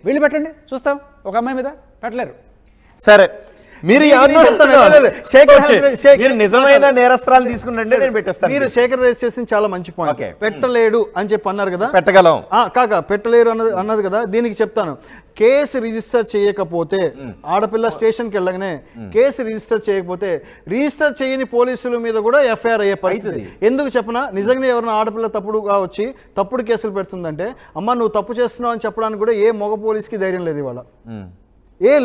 వెళ్ళి పెట్టండి, చూస్తాం. ఒక అమ్మాయి మీద పెట్టలేరు. సరే, మీరు నిజమైన నేరస్త్రాలు తీసుకున్నట్లే నేను పెట్టేస్తాను. మీరు శేఖర్ రైస్ చేసింది చాలా మంచి పాయింట్. పెట్టలేడు అని చెప్పి అన్నారు కదా. పెట్టగలం పెట్టలేరు అన్నది కదా. దీనికి చెప్తాను, కేసు రిజిస్టర్ చేయకపోతే ఆడపిల్ల స్టేషన్కి వెళ్ళగానే కేసు రిజిస్టర్ చేయకపోతే రిజిస్టర్ చేయని పోలీసుల మీద కూడా ఎఫ్ఐఆర్ అయ్యే పరిస్థితి. ఎందుకు చెప్పనా, నిజంగా ఎవరైనా ఆడపిల్ల తప్పుడుగా వచ్చి తప్పుడు కేసులు పెడుతుందంటే అమ్మ నువ్వు తప్పు చేస్తున్నావు అని చెప్పడానికి కూడా ఏ మగ పోలీస్కి ధైర్యం లేదు ఇవాళ.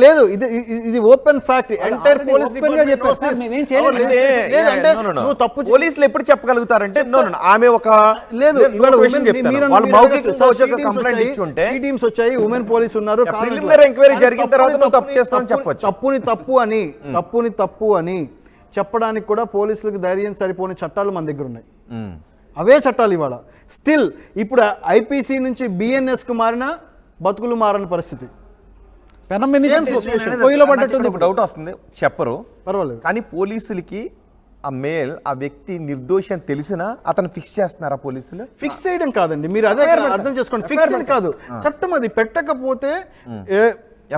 లేదు, ఇది open fact. Entire police open గా చెప్పారు సార్, మేమేం చేయలేదు. లేదంటే నువ్వు తప్పు పోలీసులు ఎప్పుడు చెప్పగలుగుతారంటే ఆమె ఒక లేదు, ఇవాళ విషయం చెప్తాను. వాళ్ళు మౌఖికంగా వచ్చి ఒక కంప్లైంట్ ఇచ్చి ఉంటే టీమ్స్ వచ్చాయి, ఉమెన్ పోలీస్ ఉన్నారు, ప్రిలిమినరీ ఎంక్వైరీ జరిగిన తర్వాత నువ్వు తప్పు చేస్తావని చెప్పొచ్చు. తప్పుని తప్పు అని చెప్పడానికి కూడా పోలీసులకు ధైర్యం సరిపోని చట్టాలు మన దగ్గర ఉన్నాయి. అవే చట్టాలు ఇవాళ స్టిల్ ఇప్పుడు ఐపీసీ నుంచి బిఎన్ఎస్ కు మారిన బతుకులు మారని పరిస్థితి. పెనం మీద Same situation. పొయ్యిలో పడ్డట్టుంది. ఒక డౌట్ వస్తుంది, చెప్పరు పర్వాలేదు. కానీ పోలీసులకి ఆ వ్యక్తి నిర్దోషి అని తెలిసినా అతను ఫిక్స్ చేస్తున్నారా పోలీసులు? ఫిక్స్ చేయడం కాదండి, మీరు అదే అర్థం చేసుకోండి. ఫిక్స్ అని కాదు, చట్టం అది పెట్టకపోతే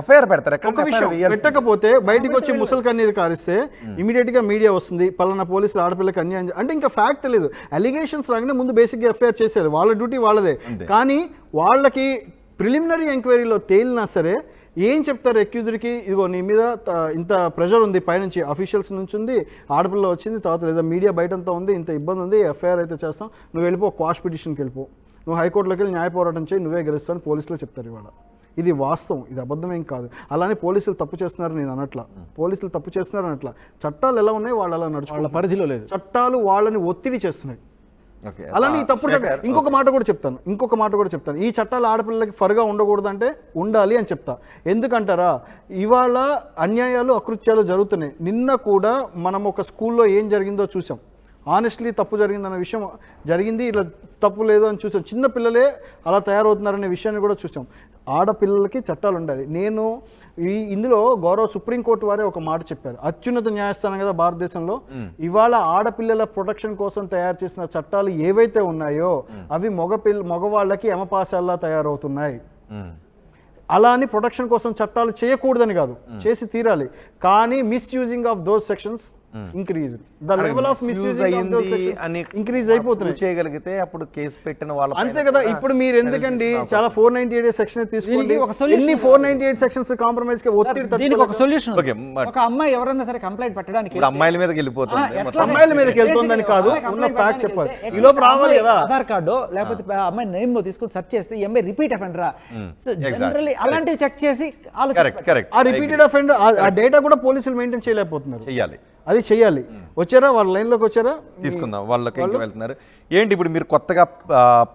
ఎఫ్ఐఆర్ పెడతారు. ఒక విషయం పెట్టకపోతే బయటికి వచ్చి ముసలి కన్నీరు కారిస్తే ఇమీడియట్ గా మీడియా వస్తుంది, పలానా పోలీసులు ఆడపిల్లకి అన్యాయం అంటే ఇంకా ఫ్యాక్ట్ తెలియదు. అలిగేషన్స్ రాగానే ముందు బేసిక్ గా ఎఫ్ఐఆర్ చేసేది, వాళ్ళ డ్యూటీ వాళ్ళదే. కానీ వాళ్ళకి ప్రిలిమినరీ ఎంక్వైరీలో తేలినా సరే ఏం చెప్తారు అక్యూజ్డ్కి, ఇదిగో నీ మీద ఇంత ప్రెషర్ ఉంది పైనుంచి అఫీషియల్స్ నుంచి ఉంది, ఆడపిల్ల వచ్చింది, తర్వాత లేదా మీడియా బయటంతా ఉంది, ఇంత ఇబ్బంది ఉంది, ఎఫ్ఐఆర్ అయితే చేస్తాం, నువ్వు వెళ్ళిపో క్వాష్ పిటిషన్కి వెళ్ళిపో, నువ్వు హైకోర్టులోకి వెళ్ళి న్యాయ పోరాటం చేయి, నువ్వే గెలుస్తాను పోలీసులు చెప్తారు. ఇవాళ ఇది వాస్తవం, ఇది అబద్ధం ఏం కాదు. అలానే పోలీసులు తప్పు చేస్తున్నారు నేను అనట్లా, పోలీసులు తప్పు చేస్తున్నారు అనట్లా. చట్టాలు ఎలా ఉన్నాయి వాళ్ళు అలా నడుచుకోవాలి, వాళ్ళ పరిధిలో లేదు. చట్టాలు వాళ్ళని ఒత్తిడి చేస్తున్నాయి. అలానే ఈ తప్పుడు ఇంకొక మాట కూడా చెప్తాను, ఈ చట్టాలు ఆడపిల్లలకి ఫర్గా ఉండకూడదంటే ఉండాలి అని చెప్తా. ఎందుకంటారా, ఇవాళ అన్యాయాలు అకృత్యాలు జరుగుతున్నాయి. నిన్న కూడా మనం ఒక స్కూల్లో ఏం జరిగిందో చూసాం. ఆనెస్ట్లీ తప్పు జరిగిందన్న విషయం జరిగింది, ఇట్లా తప్పు లేదు అని చూసాం. చిన్న పిల్లలే అలా తయారవుతున్నారనే విషయాన్ని కూడా చూసాం. ఆడపిల్లలకి చట్టాలు ఉండాలి. నేను ఇందులో గౌరవ సుప్రీంకోర్టు వారే ఒక మాట చెప్పారు, అత్యున్నత న్యాయస్థానం కదా భారతదేశంలో, ఇవాళ ఆడపిల్లల ప్రొటెక్షన్ కోసం తయారు చేసిన చట్టాలు ఏవైతే ఉన్నాయో అవి మగవాళ్ళకి యమపాశాల్లా తయారవుతున్నాయి. అలా అని ప్రొటెక్షన్ కోసం చట్టాలు చేయకూడదని కాదు, చేసి తీరాలి. కానీ misusing of those sections increase, the level of misusing of those sections increase అయిపోతున్నాయి. చేయగలిగితే అప్పుడు కేసు పెట్టిన వాళ్ళ అంతే కదా. ఇప్పుడు మీరు ఎందుకండి చాలా 498 సెక్షన్ తీసుకోండి, ఎన్ని 498 సెక్షన్స్ కాంప్రమైజ్ కి ఒత్తిడి దీనికి ఒక సొల్యూషన్. ఓకే, ఒక అమ్మాయి ఎవరైనా సరే కంప్లైంట్ పెట్టడానికి ఇప్పుడు అమ్మాయిల మీదకి వెళ్ళిపోతుంది. అమ్మాయిల మీదకి వెళ్తుందని కాదు, ఉన్న ఫ్యాక్ట్ చెప్పాలి. ఈ లోపు రావాలి కదా, ఆధార్ కార్డు లేకపోతే అమ్మాయి నేమ్ తీసుకొని సెర్చ్ చేస్తే ఈ అమ్మాయి రిపీట్ అఫెండరా, జనరల్లీ అలాంటివి చెక్ చేసి ఆ రిపీటెడ్ అఫెండర్ ఆ డేటా కూడా పోలీసులు మెయింటైన్ చేయలేకపోతున్నారు. చెయ్యాలి, అది చెయ్యాలి. వచ్చారా వాళ్ళ లైన్లోకి వచ్చారా? తీసుకుందాం, వాళ్ళకి వెళ్తున్నారు. ఏంటి ఇప్పుడు మీరు కొత్తగా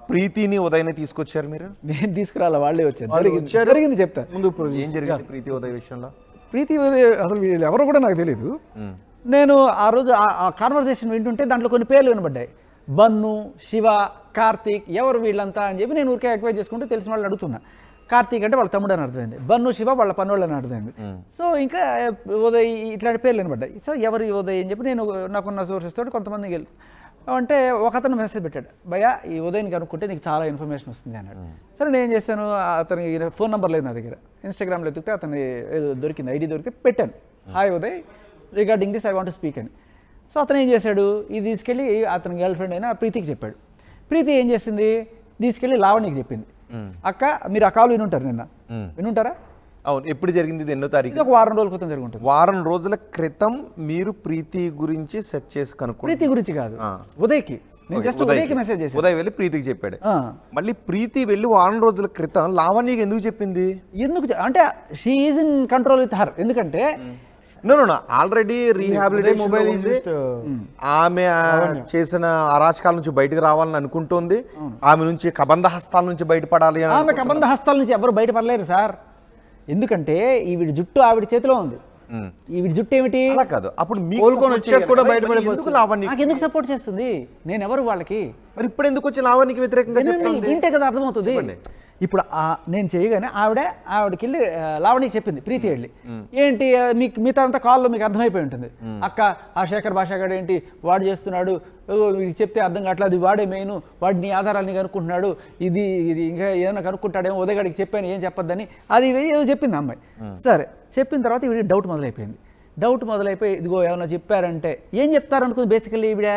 ప్రీతిని ఉదయని తీసుకొచ్చారు? మీరు నేను తీసుకురాలా, వాళ్ళే వచ్చారు. జరిగింది చెప్తా. ముందు ఏం జరిగింది ప్రీతి ఉదయ్ విషయంలో? ప్రీతి ఉదయ్ అసలు వీళ్ళు ఎవరో కూడా నాకు తెలియదు. నేను ఆ రోజు ఆ కాన్వర్సేషన్ వింటుంటే దాంట్లో కొన్ని పేర్లు వినబడ్డాయి, బన్ను, శివ, కార్తీక్, ఎవరు వీళ్ళంతా అని చెప్పి నేను ఊరికే ఎక్వైర్ చేసుకుంటూ తెలిసిన వాళ్ళని అడుగుతున్నా. కార్తీక్ అంటే వాళ్ళ తమ్ముడు అని అర్థమైంది, బన్ను, శివ వాళ్ళ పన్నోళ్ళు అని అర్థమైంది. సో ఇంకా ఉదయ్ ఇట్లాంటి పేర్లు వినబడ్డాయి. సో ఎవరు ఉదయ్ అని చెప్పి నేను నాకున్న సోర్సెస్ తోటి కొంతమందికి అంటే ఒక అతను మెసేజ్ పెట్టాడు, భయ్యా ఈ ఉదయ్ని కనుక్కుంటే నీకు చాలా ఇన్ఫర్మేషన్ వస్తుంది అన్నాడు. సరే నేను ఏం చేస్తాను, అతని ఫోన్ నెంబర్ లేదు నా దగ్గర, ఇన్స్టాగ్రామ్లో ఎత్తుకితే అతని దొరికింది, ఐడి దొరికితే పెట్టాను, hi Uday regarding this I want to speak అని. సో అతను ఏం చేశాడు, ఇది తీసుకెళ్ళి అతని గర్ల్ ఫ్రెండ్ అయినా ప్రీతికి చెప్పాడు. ప్రీతి ఏం చేసింది, తీసుకెళ్ళి లావణ్యకి చెప్పింది, అక్క మీరు ఆ కాల్ వినుంటారు, నిన్న వినుంటారా? అవును. ఎప్పుడు జరిగింది? ఇది ఎన్నో తారీఖు? ఒక వారం రోజుల క్రితం జరుగుతుంది. వారం రోజుల క్రితం మీరు ప్రీతి గురించి సెర్చ్ చేసి కనుక్కో. ప్రీతి గురించి కాదు, ఉదయ్కి. నేను జస్ట్ ఉదయ్కి మెసేజ్ చేశాను. ఉదయ్ వెళ్ళి ప్రీతికి చెప్పాడు. మళ్ళీ ప్రీతి వెళ్ళి వారం రోజుల క్రితం లావణ్యకి ఎందుకు చెప్పింది? ఎందుకు అంటే she is in control with her. ఎందుకంటే ఆల్రెడీ రీహాబిలిటేషన్ మొబైల్ ఆమె చేసిన అరాచకాల నుంచి బయటకు రావాలని అనుకుంటుంది, ఆమె నుంచి కబంధ హస్తాల నుంచి బయటపడాలి. ఆమె కబంధ హస్తాల నుంచి ఎవరు బయటపడలేరు సార్, ఎందుకంటే ఈవిడ జుట్టు ఆవిడ చేతిలో ఉంది. ఈవిడ జుట్టు ఏమిటి కాదు, అప్పుడు నాకు ఎందుకు సపోర్ట్ చేస్తుంది, నేను ఎవరు వాళ్ళకి? మరి ఇప్పుడు ఎందుకు వచ్చి లావణ్యకి వ్యతిరేకంగా వింటే కదా అర్థమవుతుంది. ఇప్పుడు నేను చేయగానే ఆవిడకి వెళ్ళి లావణ్యకి చెప్పింది ప్రీతి వెళ్ళి, ఏంటి మీకు మిగతా అంతా కాల్లో మీకు అర్థమైపోయి ఉంటుంది, అక్క ఆ శేఖర్ భాషగాడు ఏంటి వాడు చేస్తున్నాడు, చెప్తే అర్థం కావట్లేదు, వాడే మెయిన్, వాడు నీ ఆధారాన్ని కనుక్కుంటున్నాడు, ఇది ఇంకా ఏదైనా కనుక్కుంటాడేమో, ఉదయగాడికి చెప్పాను ఏం చెప్పొద్దని, అది ఇది ఏదో చెప్పింది అమ్మాయి. సరే చెప్పిన తర్వాత ఈవిడ డౌట్ మొదలైపోయి ఇదిగో ఏమైనా చెప్పారంటే ఏం చెప్తారనుకుంది. బేసికల్లీ ఈవిడ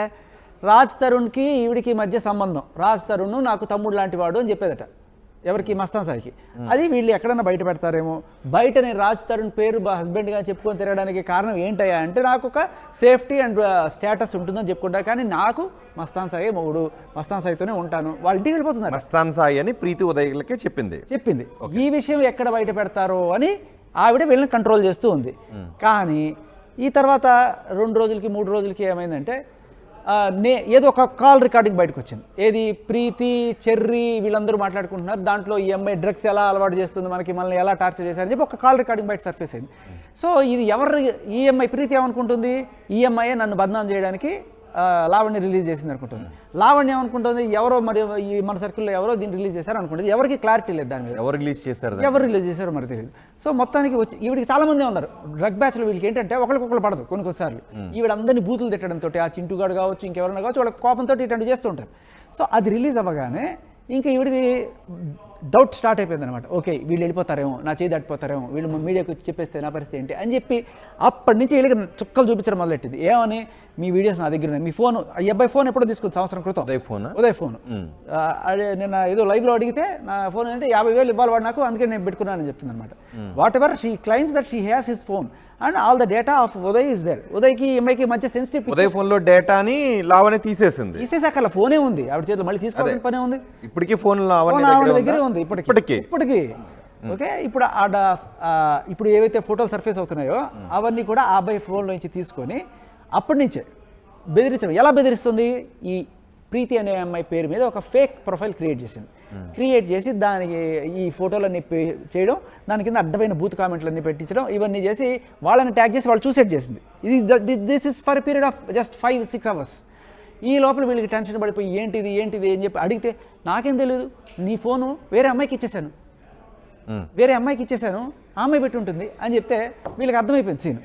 రాజ్ తరుణ్కి ఈవిడికి మధ్య సంబంధం, రాజ్ తరుణ్ నాకు తమ్ముడు లాంటి వాడు అని చెప్పేదట. ఎవరికి? మస్తాన్ సాయికి. అది వీళ్ళు ఎక్కడన్నా బయట పెడతారేమో, బయట నేను రాజ్ తరుణ్ పేరు హస్బెండ్గా చెప్పుకొని తిరగడానికి కారణం ఏంటయ్యా అంటే నాకు ఒక సేఫ్టీ అండ్ స్టేటస్ ఉంటుందని చెప్పుకుంటారు, కానీ నాకు మస్తాన్ సాయి మొగుడు, మస్తాన్ సాయితోనే ఉంటాను, వాళ్ళ ఇంటికి వెళ్ళిపోతున్నారు. మస్తాన్ సాయి అని ప్రీతి ఉదయలకే చెప్పింది. ఈ విషయం ఎక్కడ బయట పెడతారో అని ఆవిడ వీళ్ళని కంట్రోల్ చేస్తూ ఉంది. కానీ ఈ తర్వాత 2 రోజులకి 3 రోజులకి ఏమైందంటే ఏదో ఒక కాల్ రికార్డింగ్ బయటకు వచ్చింది. ఏది ప్రీతి, చెర్రీ వీళ్ళందరూ మాట్లాడుకుంటున్నారు. దాంట్లో ఈ అమ్మాయి డ్రగ్స్ ఎలా అలవాటు చేస్తుంది, మనల్ని ఎలా టార్చర్ చేశారని చెప్పి ఒక కాల్ రికార్డింగ్ బయట సర్ఫేస్ అయింది. సో ఇది ఈ అమ్మాయి ప్రీతి ఏమనుకుంటుంది, ఈ అమ్మాయే నన్ను బదనాం చేయడానికి లావణ్య రిలీజ్ చేసింది అనుకుంటుంది. లావణ్య ఏమనుకుంటుంది, ఎవరో మరి ఈ మన సర్కిల్లో ఎవరో దీన్ని రిలీజ్ చేశారు అనుకుంటుంది. ఎవరికి క్లారిటీ లేదు దాని మీద, ఎవరు రిలీజ్ చేశారో మరి తెలియదు. సో మొత్తానికి వచ్చి ఈవిడికి చాలా మంది ఉన్నారు డ్రగ్ బ్యాచ్లో. వీళ్ళకి ఏంటంటే ఒకరికొకరు పడదు కొన్నిసార్లు. ఈవిడ అందరినీ బూతులు తిట్టడంతో, ఆ చింటుగాడు కావచ్చు ఇంకెవరైనా కావచ్చు, వాళ్ళ కోపంతో ఇటువంటి చేస్తుంటారు. సో అది రిలీజ్ అవ్వగానే ఇంకా ఈవిడికి డౌట్ స్టార్ట్ అయిపోయింది అనమాట. ఓకే వీళ్ళు వెళ్ళిపోతారేమో, నా చేయి దాటిపోతారేమో, వీళ్ళు మీడియాకి వచ్చి చెప్పేస్తే నా పరిస్థితి ఏంటి అని చెప్పి అప్పటి నుంచి వీళ్ళకి చుక్కలు చూపించడం మొదలెట్టింది. ఏమని, మీ వీడియోస్ నా దగ్గర ఉన్నాయి, మీ ఫోన్, ఈ అబ్బాయి ఫోన్ ఎప్పుడో తీసుకుంది సంవత్సరం క్రితం, ఉదయ్ ఫోన్. అదే నిన్న ఏదో లైవ్లో అడిగితే నా ఫోన్ అంటే 50,000 ఇవ్వాలి వాడు నాకు, అందుకే నేను పెట్టుకున్నానని చెప్తుంది అనమాట. Whatever she claims that she has his phone and all the data of Uday is there. ఉదయ్కి అమ్మాయికి మధ్య సెన్సిటివ్, ఉదయ్ ఫోన్ లో డేటాని లావణ్య తీసేసాక ఫోనే ఉంది ఆవిడ చేతిలో, మళ్ళీ తీసుకోవాల్సిన పనే ఉంది. ఇప్పటికీ ఫోన్ దగ్గరే ఉంది ఇప్పటికీ. ఓకే, ఇప్పుడు ఏవైతే ఫోటోలు సర్ఫేస్ అవుతున్నాయో అవన్నీ కూడా ఆ అబ్బాయి ఫోన్లో నుంచి తీసుకొని అప్పటి నుంచే బెదిరించడం. ఎలా బెదిరిస్తుంది, ఈ ప్రీతి అనే అమ్మాయి పేరు మీద ఒక ఫేక్ ప్రొఫైల్ క్రియేట్ చేసింది. క్రియేట్ చేసి దానికి ఈ ఫోటోలన్నీ చేయడం, దాని కింద అడ్డమైన బూత్ కామెంట్లన్నీ పెట్టించడం, ఇవన్నీ చేసి వాళ్ళని ట్యాగ్ చేసి వాళ్ళు సూసైడ్ చేసింది. This is for period of just 5-6 hours. ఈ లోపల వీళ్ళకి టెన్షన్ పడిపోయి ఏంటిది అని చెప్పి అడిగితే, నాకేం తెలియదు, నీ ఫోను వేరే అమ్మాయికి ఇచ్చేసాను, అమ్మాయి పెట్టి ఉంటుంది అని చెప్తే వీళ్ళకి అర్థమైపోయింది సీన్.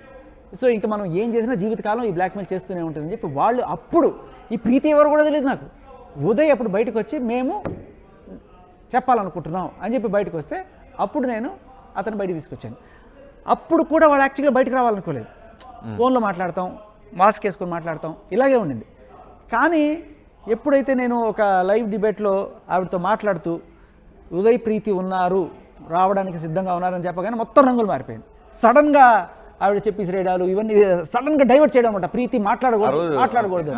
సో ఇంకా మనం ఏం చేసినా జీవితకాలం ఈ బ్లాక్మెయిల్ చేస్తూనే ఉంటుందని చెప్పి వాళ్ళు, అప్పుడు ఈ ప్రీతి ఎవరు కూడా తెలియదు నాకు. ఉదయ్ అప్పుడు బయటకు వచ్చి మేము చెప్పాలనుకుంటున్నాం అని చెప్పి బయటకు వస్తే అప్పుడు నేను అతను బయటకు తీసుకొచ్చాను. అప్పుడు కూడా వాళ్ళు యాక్చువల్గా బయటకు రావాలనుకోలేదు. ఫోన్లో మాట్లాడతాం, మాస్క్ వేసుకొని మాట్లాడతాం, ఇలాగే ఉండింది. కానీ ఎప్పుడైతే నేను ఒక లైవ్ డిబేట్లో ఆవిడతో మాట్లాడుతూ ఉదయ్ ప్రీతి ఉన్నారు, రావడానికి సిద్ధంగా ఉన్నారని చెప్పగానే మొత్తం రంగులు మారిపోయింది. సడన్గా ఆవిడ చెప్పి శ్రేడాలు ఇవన్నీ సడన్గా డైవర్ట్ చేయడం అనమాట. ప్రీతి మాట్లాడకూడదు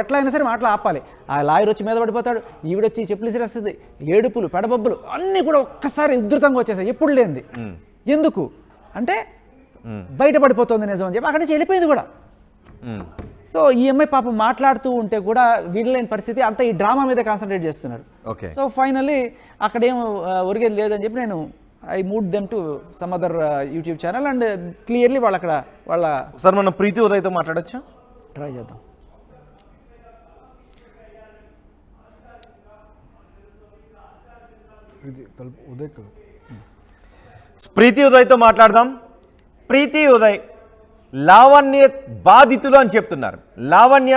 ఎట్లా అయినా సరే ఆపాలి. ఆ లాయర్ వచ్చి మీద పడిపోతాడు, ఈవిడొచ్చి చెప్పులు సిరేస్తుంది, ఏడుపులు పెడబొబ్బులు అన్నీ కూడా ఒక్కసారి ఉధృతంగా వచ్చేసాయి, ఎప్పుడు లేనిది. ఎందుకు అంటే బయటపడిపోతుంది నిజం అని చెప్పి అక్కడి నుంచి వెళ్ళిపోయింది కూడా. సో ఈ అమ్మాయి పాపం మాట్లాడుతూ ఉంటే కూడా వీడలేని పరిస్థితి, అంతా ఈ డ్రామా మీద కాన్సన్ట్రేట్ చేస్తున్నారు. సో ఫైనల్లీ అక్కడేం ఒరిగేది లేదని చెప్పి నేను I move them to some other YouTube channel and clearly వాళ్ళ సార్ మనం ప్రీతి ఉదయ్తో మాట్లాడొచ్చు, ట్రై చేద్దాం. ప్రీతి ఉదయ్తో మాట్లాడదాం. ప్రీతి ఉదయ్ లావణ్య బాధితులు అని చెప్తున్నారు. లావణ్య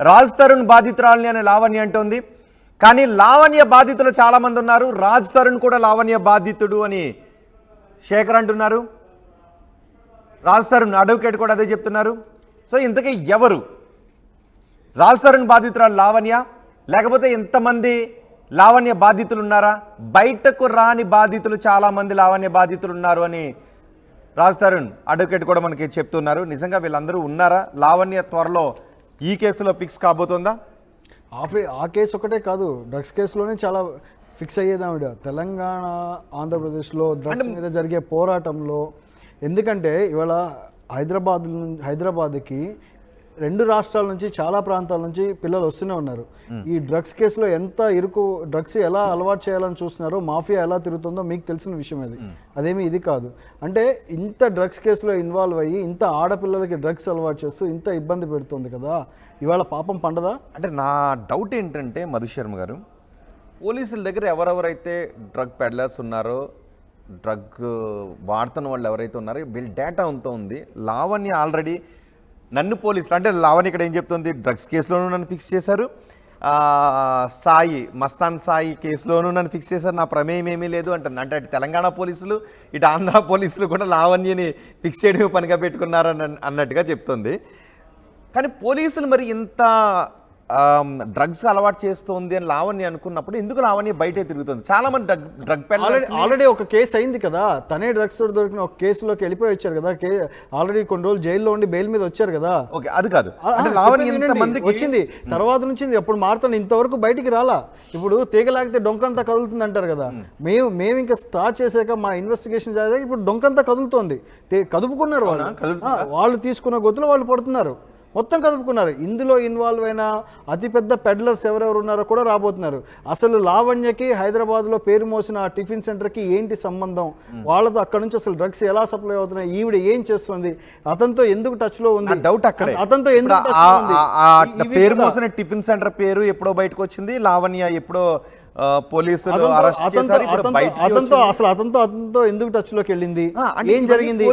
రాజ్ తరుణ్ బాధితురాలని అని లావణ్య అంటోంది. కానీ లావణ్య బాధితులు చాలామంది ఉన్నారు. రాజ్ తరుణ్ కూడా లావణ్య బాధితుడు అని శేఖర్ అంటున్నారు. రాజ్ తరుణ్ అడ్వకేట్ కూడా అదే చెప్తున్నారు. సో ఇంతకీ ఎవరు రాజ్ తరుణ్ బాధితురాలు లావణ్య, లేకపోతే ఎంతమంది లావణ్య బాధితులు ఉన్నారా? బయటకు రాని బాధితులు చాలామంది లావణ్య బాధితులు ఉన్నారు అని రాజ్ తరుణ్ అడ్వకేట్ కూడా మనకి చెప్తున్నారు. నిజంగా వీళ్ళందరూ ఉన్నారా? లావణ్య త్వరలో ఈ కేసులో ఫిక్స్ కాబోతుందా? ఆ కేసు ఒకటే కాదు, డ్రగ్స్ కేసులోనే చాలా ఫిక్స్ అయ్యేది ఆవిడ. తెలంగాణ ఆంధ్రప్రదేశ్లో డ్రగ్స్ మీద జరిగే పోరాటంలో, ఎందుకంటే ఇవాళ హైదరాబాద్కి 2 రాష్ట్రాల నుంచి చాలా ప్రాంతాల నుంచి పిల్లలు వస్తూనే ఉన్నారు. ఈ డ్రగ్స్ కేసులో ఎంత డ్రగ్స్ ఎలా అలవాటు చేయాలని చూస్తున్నారో, మాఫియా ఎలా తిరుగుతుందో మీకు తెలిసిన విషయం అదేమి ఇది కాదు. అంటే ఇంత డ్రగ్స్ కేసులో ఇన్వాల్వ్ అయ్యి ఇంత ఆడపిల్లలకి డ్రగ్స్ అలవాటు చేస్తూ ఇంత ఇబ్బంది పెడుతుంది కదా, ఇవాళ పాపం పండదా? అంటే నా డౌట్ ఏంటంటే మధుశర్మ గారు, పోలీసుల దగ్గర ఎవరెవరైతే డ్రగ్ పెడ్లర్స్ ఉన్నారో, డ్రగ్ వాడుతున్న వాళ్ళు ఎవరైతే ఉన్నారో వీళ్ళ డేటా అంతా ఉంది. లావణ్య ఆల్రెడీ నన్ను పోలీసులు, అంటే లావణ్య ఇక్కడ ఏం చెప్తుంది, డ్రగ్స్ కేసులోనూ నన్ను ఫిక్స్ చేశారు, మస్తాన్ సాయి కేసులోనూ నన్ను ఫిక్స్ చేశారు, నా ప్రమేయం ఏమీ లేదు అంటాను. అంటే అటు తెలంగాణ పోలీసులు ఇటు ఆంధ్ర పోలీసులు కూడా లావణ్యని ఫిక్స్ చేయడమే పనిగా పెట్టుకున్నారని అన్నట్టుగా చెప్తుంది. కానీ పోలీసులు మరి ఇంత డ్రగ్స్ అలవాటు చేస్తుంది అని లావణ్య అనుకున్నప్పుడు ఎందుకు లావణ్య బయటే తిరుగుతుంది? చాలా మంది డ్రగ్ ఆల్రెడీ ఒక కేసు అయింది కదా, తనే డ్రగ్స్ దొరికిన ఒక కేసులోకి వెళ్ళిపోయి వచ్చారు కదా, ఆల్రెడీ కొన్ని రోజులు జైల్లో ఉండి బెయిల్ మీద వచ్చారు కదా. ఓకే, అది కాదు అంటే లావణ్య ఇంతమందికి వచ్చింది తర్వాత నుంచి ఎప్పుడు మారుతాను ఇంతవరకు బయటికి రాలా. ఇప్పుడు తీగలాగితే డొంకంతా కదులుతుంది అంటారు కదా, మేము ఇంకా స్టార్ట్ చేశాక మా ఇన్వెస్టిగేషన్ చేశాక ఇప్పుడు డొంకంతా కదులుతోంది. కదుపుకున్నారు వాళ్ళు తీసుకున్న గొత్తులు వాళ్ళు పడుతున్నారు, మొత్తం కదుపుకున్నారు. ఇందులో ఇన్వాల్వ్ అయిన అతిపెద్ద పెడ్లర్స్ ఎవరెవరు ఉన్నారో కూడా రాబోతున్నారు. అసలు లావణ్యకి హైదరాబాద్లో పేరు మోసిన ఆ టిఫిన్ సెంటర్కి ఏంటి సంబంధం, వాళ్ళతో అక్కడ నుంచి అసలు డ్రగ్స్ ఎలా సప్లై అవుతున్నాయి, ఈవిడ ఏం చేస్తుంది, అతనితో ఎందుకు టచ్లో ఉంది, డౌట్ అక్కడే. అతనితో ఎందుకు పేరు మోసిన టిఫిన్ సెంటర్ పేరు ఎప్పుడో బయటకు వచ్చింది, లావణ్య ఎప్పుడో పోలీసులు అతనితో ఎందుకు టచ్ లోకి వెళ్ళింది, ఏం జరిగింది.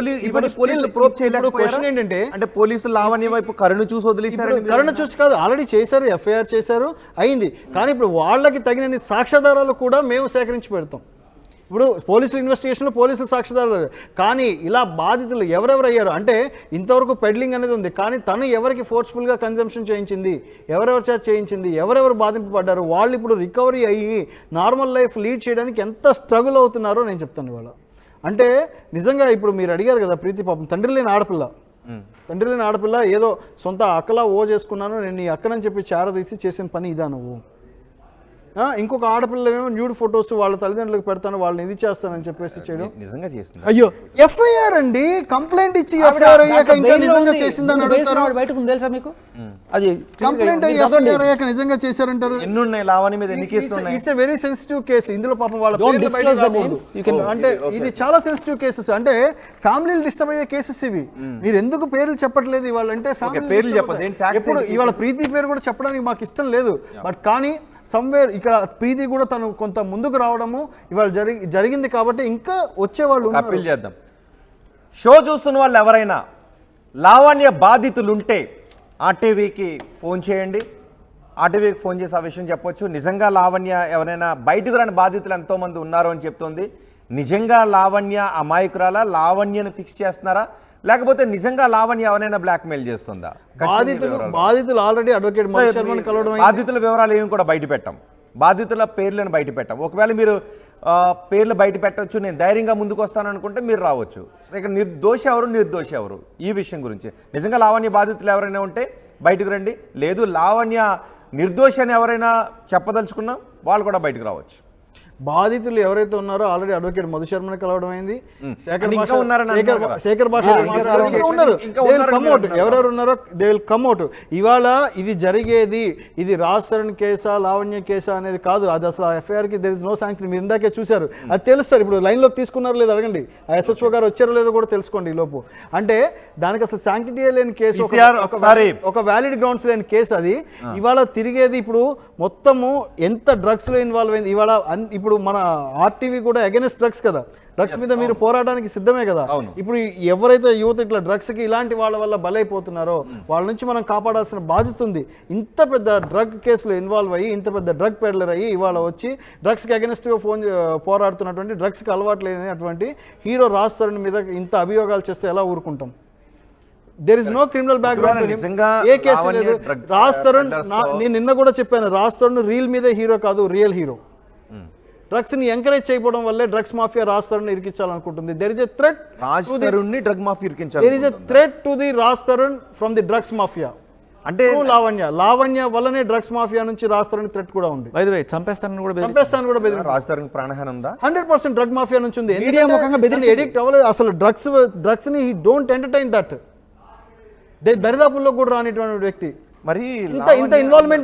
క్వశ్చన్ ఏంటంటే అంటే పోలీసులు లావణ్య వైపు కరుణ చూసి వదిలేశారు. కరుణ చూసి కాదు, ఆల్రెడీ చేశారు, ఎఫ్ఐఆర్ చేశారు, అయింది. కానీ ఇప్పుడు వాళ్ళకి తగినన్ని సాక్ష్యాధారాలు కూడా మేము సేకరించి పెడతాం. ఇప్పుడు పోలీసుల ఇన్వెస్టిగేషన్లో పోలీసులు సాక్ష్యాధారాలు, కానీ ఇలా బాధితులు ఎవరెవరు అయ్యారు అంటే ఇంతవరకు పెడ్లింగ్ అనేది ఉంది, కానీ తను ఎవరికి ఫోర్స్ఫుల్గా కన్జంప్షన్ చేయించింది, ఎవరెవరు చేత చేయించింది, ఎవరెవరు బాధింపబడ్డారు, వాళ్ళు ఇప్పుడు రికవరీ అయ్యి నార్మల్ లైఫ్ లీడ్ చేయడానికి ఎంత స్ట్రగుల్ అవుతున్నారో నేను చెప్తాను ఇవాళ. అంటే నిజంగా ఇప్పుడు మీరు అడిగారు కదా ప్రీతి, పాపం తండ్రి లేని ఆడపిల్ల ఏదో సొంత అక్కలా చేసుకున్నాను నేను, నీ అక్కనని చెప్పి చేరదీసి చేసిన పని ఇదా నువ్వు. ఇంకొక ఆడపిల్లమేమో న్యూడ్ ఫొటోస్ వాళ్ళ తల్లిదండ్రులకు పెడతాను, వాళ్ళని ఇది చేస్తానని చెప్పేసి చేయడం నిజంగా చేస్తుంది. అయ్యో ఎఫ్ఐఆర్ అండి, కంప్లైంట్ ఇచ్చి ఎఫ్ఐఆర్ అయ్యాక ఇంకా నిజంగా చేసిందని అడుగుతారు. తెలుసా మీకు? అది కంప్లైంట్ అయ్యి ఎఫ్ఐఆర్ అయ్యాక నిజంగా చేశారంటారు. ఎన్ని ఉన్నాయి లావణ్య మీద, ఎన్ని కేసులు ఉన్నాయి? It's a very sensitive case. ఇందులో పాపం వాళ్ళ అంటే ఇది చాలా సెన్సిటివ్ కేసెస్, అంటే ఫ్యామిలీలు డిస్టర్బ్ అయ్యే కేసెస్ ఇవి. మీరు ఎందుకు పేర్లు చెప్పట్లేదు ఇవాళ అంటే పేర్లు చెప్పదు. ఎప్పుడు ఇవాళ ప్రీతి పేరు కూడా చెప్పడానికి మాకు ఇష్టం లేదు, బట్ కానీ సమ్వేర్ ఇక్కడ ప్రీతి కూడా తను కొంత ముందుకు రావడము ఇవాళ జరిగింది కాబట్టి ఇంకా వచ్చేవాళ్ళు అప్పీల్ చేద్దాం. షో చూస్తున్న వాళ్ళు ఎవరైనా లావణ్య బాధితులుంటే ఆర్టీవీకి ఫోన్ చేయండి, ఆర్టీవీకి ఫోన్ చేసి ఆ విషయం చెప్పొచ్చు. నిజంగా లావణ్య ఎవరైనా బయటకు రాని బాధితులు ఎంతోమంది ఉన్నారు అని చెప్తోంది. నిజంగా లావణ్య అమాయకురాలా, లావణ్యను ఫిక్స్ చేస్తున్నారా, లేకపోతే నిజంగా లావణ్య ఎవరైనా బ్లాక్మెయిల్ చేస్తుందా? బాధితులు ఆల్రెడీ అడ్వకేట్ బాధితుల వివరాలు ఏమి కూడా బయట పెట్టాం, బాధితుల పేర్లను బయట పెట్టాం. ఒకవేళ మీరు పేర్లు బయట పెట్టవచ్చు, నేను ధైర్యంగా ముందుకు వస్తాను అనుకుంటే మీరు రావచ్చు. ఇక్కడ నిర్దోషి ఎవరు ఈ విషయం గురించి నిజంగా లావణ్య బాధితులు ఎవరైనా ఉంటే బయటకు రండి, లేదు లావణ్య నిర్దోషి అని ఎవరైనా చెప్పదలుచుకున్నా వాళ్ళు కూడా బయటకు రావచ్చు. బాధితులు ఎవరైతే ఉన్నారో ఆల్రెడీ అడ్వకేట్ మధు శర్మని కలవడం అయింది, శేఖర్ భాష ఉన్నారు, ఎవరెవరు ఉన్నారో దే విల్ కమ్ అవుట్. ఇవాళ ఇది జరిగేది ఇది రాజ్ తరుణ్ కేసా లావణ్య కేసా అనేది కాదు, అది అసలు ఎఫ్ఐఆర్కి దెర్ ఇస్ నో శాంక్షన్. మీరు ఇందాకే చూశారు, అది తెలుస్తారు. ఇప్పుడు లైన్లోకి తీసుకున్నారో లేదో అడగండి, ఆ ఎస్హెచ్ఓ గారు వచ్చారో లేదో కూడా తెలుసుకోండి ఈ లోపు. అంటే దానికి అసలు శాంక్టిటీ లేని కేసు, ఒక వ్యాలిడ్ గ్రౌండ్స్ లేని కేసు అది. ఇవాళ తిరిగేది ఇప్పుడు మొత్తము ఎంత డ్రగ్స్లో ఇన్వాల్వ్ అయింది. ఇవాళ ఇప్పుడు మన ఆర్టీవీ కూడా అగైనెస్ట్ డ్రగ్స్ కదా, డ్రగ్స్ మీద మీరు పోరాటానికి సిద్ధమే కదా. ఇప్పుడు ఎవరైతే యువత ఇట్లా డ్రగ్స్ కి ఇలాంటి వాళ్ళ వల్ల బలైపోతున్నారో వాళ్ళ నుంచి మనం కాపాడాల్సిన బాధ్యత ఉంది. ఇంత పెద్ద డ్రగ్ కేసులో ఇన్వాల్వ్ అయ్యి ఇంత పెద్ద డ్రగ్ పెడ్లర్ అయ్యి ఇవాళ వచ్చి డ్రగ్స్ కి అగైనెస్ట్ గా పోరాడుతున్నటువంటి డ్రగ్స్ కి అలవాటు లేనటువంటి హీరో రాజ్ తరుణ్ మీద ఇంత అభియోగాలు చేస్తే ఎలా ఊరుకుంటాం? There is no criminal background, ఏ కేసు లేదు. రాజ్ తరుణ్ నేను నిన్న కూడా చెప్పాను, రాజ్ తరుణ్ రీల్ మీదే హీరో కాదు, రియల్ హీరో. డ్రగ్స్ ని ఎంకరేజ్ చేయడం వల్లే డ్రగ్స్ మాఫియా రాజ్ తరుణ్ ఇరికించాలనుకుంటుంది. There is a threat Raj Tarun ని డ్రగ్ మాఫియా ఇరికించాలి. There is a threat to the Raj Tarun from the drugs mafia. అంటే లావణ్య వల్లనే డ్రగ్స్ మాఫియా నుంచి రాజ్ తరుణ్ థ్రెట్ కూడా ఉంది. బై ది వే చంపేస్తానని కూడా రాజ్ తరుణ్ ప్రాణహాని ఉందా? 100% డ్రగ్ మాఫియా నుంచి ఉంది. ఎడిక్ట్ అవ్వలేదు అసలు డ్రగ్స్ ని హి డోంట్ ఎంటర్టైన్ దట్. దరిదాపుల్లో కూడా రానిటువంటి వ్యక్తి. మరి ఇంత ఇన్వాల్వ్మెంట్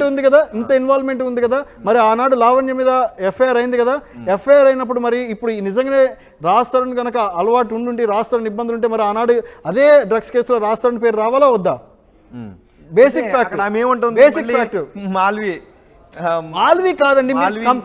ఉంది కదా, మరి ఆనాడు లావణ్య మీద ఎఫ్ఐఆర్ అయింది కదా. ఎఫ్ఐఆర్ అయినప్పుడు మరి ఇప్పుడు నిజంగానే రాజ్ తరుణ్ కనుక అలవాటు ఉండి రాజ్ తరుణ్ ఇబ్బందులు ఉంటే మరి ఆనాడు అదే డ్రగ్స్ కేసులో రాజ్ తరుణ్ పేరు రావాలా వద్దా? బేసిక్ ఫ్యాక్ట్ మాల్వి కాదండి.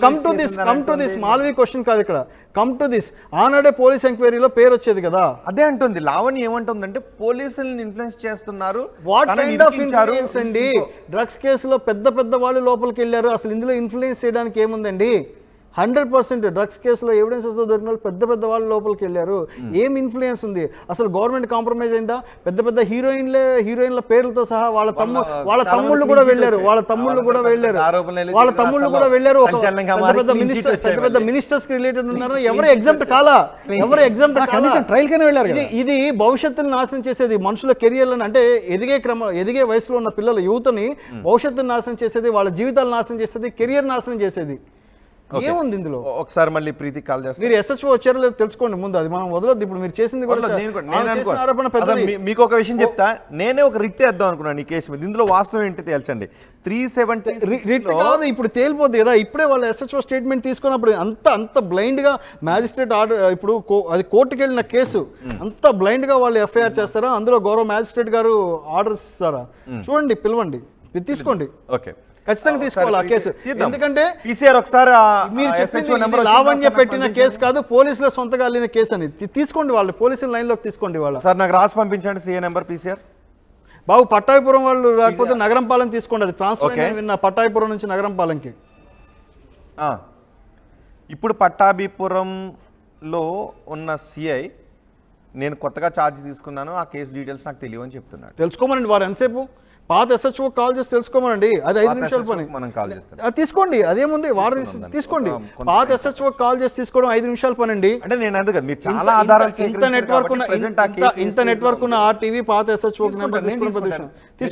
Come to this Malvi question కాదు ఇక్కడ, కమ్ టు దిస్. ఆనాడే పోలీస్ ఎంక్వైరీలో పేరు వచ్చేది కదా. అదే అంటుంది లావణ్య. ఏమంటుందంటే పోలీసులను ఇన్ఫ్లుయెన్స్ చేస్తున్నారు. వాట్ కైండ్ ఆఫ్ ఇన్ఫ్లుయెన్స్ అండి? డ్రగ్స్ కేసులో పెద్ద వాళ్ళు లోపలికి వెళ్ళారు, అసలు ఇందులో ఇన్ఫ్లుయెన్స్ చేయడానికి ఏముందండి? 100% డ్రగ్స్ కేసులో ఎవిడెన్సెస్ దొరికిన వాళ్ళు పెద్ద పెద్ద వాళ్ళు లోపలికి వెళ్ళారు. ఏం ఇన్ఫ్లుయెన్స్ ఉంది అసలు? గవర్నమెంట్ కాంప్రమైజ్ అయిందా? పెద్ద పెద్ద హీరోయిన్ల పేర్లతో సహా వాళ్ళ తమ్ముళ్ళు కూడా వెళ్ళారు. వాళ్ళ తమ్ముళ్ళు కూడా వెళ్ళారు. పెద్ద పెద్ద మినిస్టర్స్ కి రిలేటెడ్ ఉన్నారు. ఎవరు ఎగ్జామ్ట్ కాలా? ట్రయల్ కైనా వెళ్ళారు. ఇది భవిష్యత్తును నాశనం చేసేది, మనుషుల కెరియర్లను, అంటే ఎదిగే వయసులో ఉన్న పిల్లల యూత్ని భవిష్యత్తును నాశనం చేసేది, వాళ్ళ జీవితాలు నాశనం చేసేది, కెరియర్ నాశనం చేసేది. ఏముంది ఇందులో? ఒకసారి మళ్ళీ ప్రీతి కాల్ చేస్తారు. మీరు ఎస్హెచ్ఓ వచ్చారో లేదో తెలుసుకోండి ముందు, అది మనం వదలొద్దు. ఇప్పుడు మీరు చేసింది మీకు ఒక విషయం చెప్తా, నేనే ఒక రిట్ వేద్దాం అనుకున్నాను ఈ కేసు మీద. ఇందులో వాస్తవం ఏంటి తేల్చండి. 370 కాదు, ఇప్పుడు తేలిపోద్ది కదా. ఇప్పుడే వాళ్ళ ఎస్హెచ్ఓ స్టేట్మెంట్ తీసుకున్నప్పుడు అంత బ్లైండ్ గా మ్యాజిస్ట్రేట్ ఆర్డర్, ఇప్పుడు అది కోర్టుకి వెళ్ళిన కేసు, అంత బ్లైండ్ గా వాళ్ళు ఎఫ్ఐఆర్ చేస్తారా? అందులో గౌరవ మ్యాజిస్ట్రేట్ గారు ఆర్డర్స్ ఇస్తారా? చూడండి, పిలవండి, మీరు తీసుకోండి. ఓకే, ఖచ్చితంగా తీసుకోవాలి ఆ కేసు. ఎందుకంటే పీసీఆర్ ఒకసారి మీరు చెప్పింది లావణ్య పెట్టిన కేసు కాదు, పోలీసుల సొంతగా వెళ్ళిన కేసు అని తీసుకోండి. వాళ్ళు పోలీసుల లైన్లోకి తీసుకోండి. వాళ్ళ సార్ నాకు రాసి పంపించండి సీఏ నెంబర్ పీసీఆర్. బాబు పట్టాభిపురం వాళ్ళు రాకపోతే నగరం పాలెం తీసుకోండి. అది ట్రాన్స్ఫర్ విన్న పట్టాభిపురం నుంచి నగరం పాలెంకి. ఇప్పుడు పట్టాభిపురంలో ఉన్న సిఐ నేను కొత్తగా ఛార్జ్ తీసుకున్నాను, ఆ కేసు డీటెయిల్స్ నాకు తెలియవని చెప్తున్నాడు. తెలుసుకోమనండి. వారు ఎంతసేపు పాత ఎస్హెచ్ఓ కాల్ చేసి తెలుసుకోమనండి. అది 5 నిమిషాల పని. మనం కాల్ చేస్తాం, అది తీసుకోండి. అదేముంది, వారు తీసుకోండి. పాత ఎస్హెచ్ఓ కాల్ చేసి తీసుకోవడం 5 నిమిషాల పని అండి. అంటే నేను అందుకు మీరు చాలా ఆధారాలు ఇంత నెట్వర్క్ ఉన్న ఆర్టీవీ పాత ఎస్హెచ్ఓ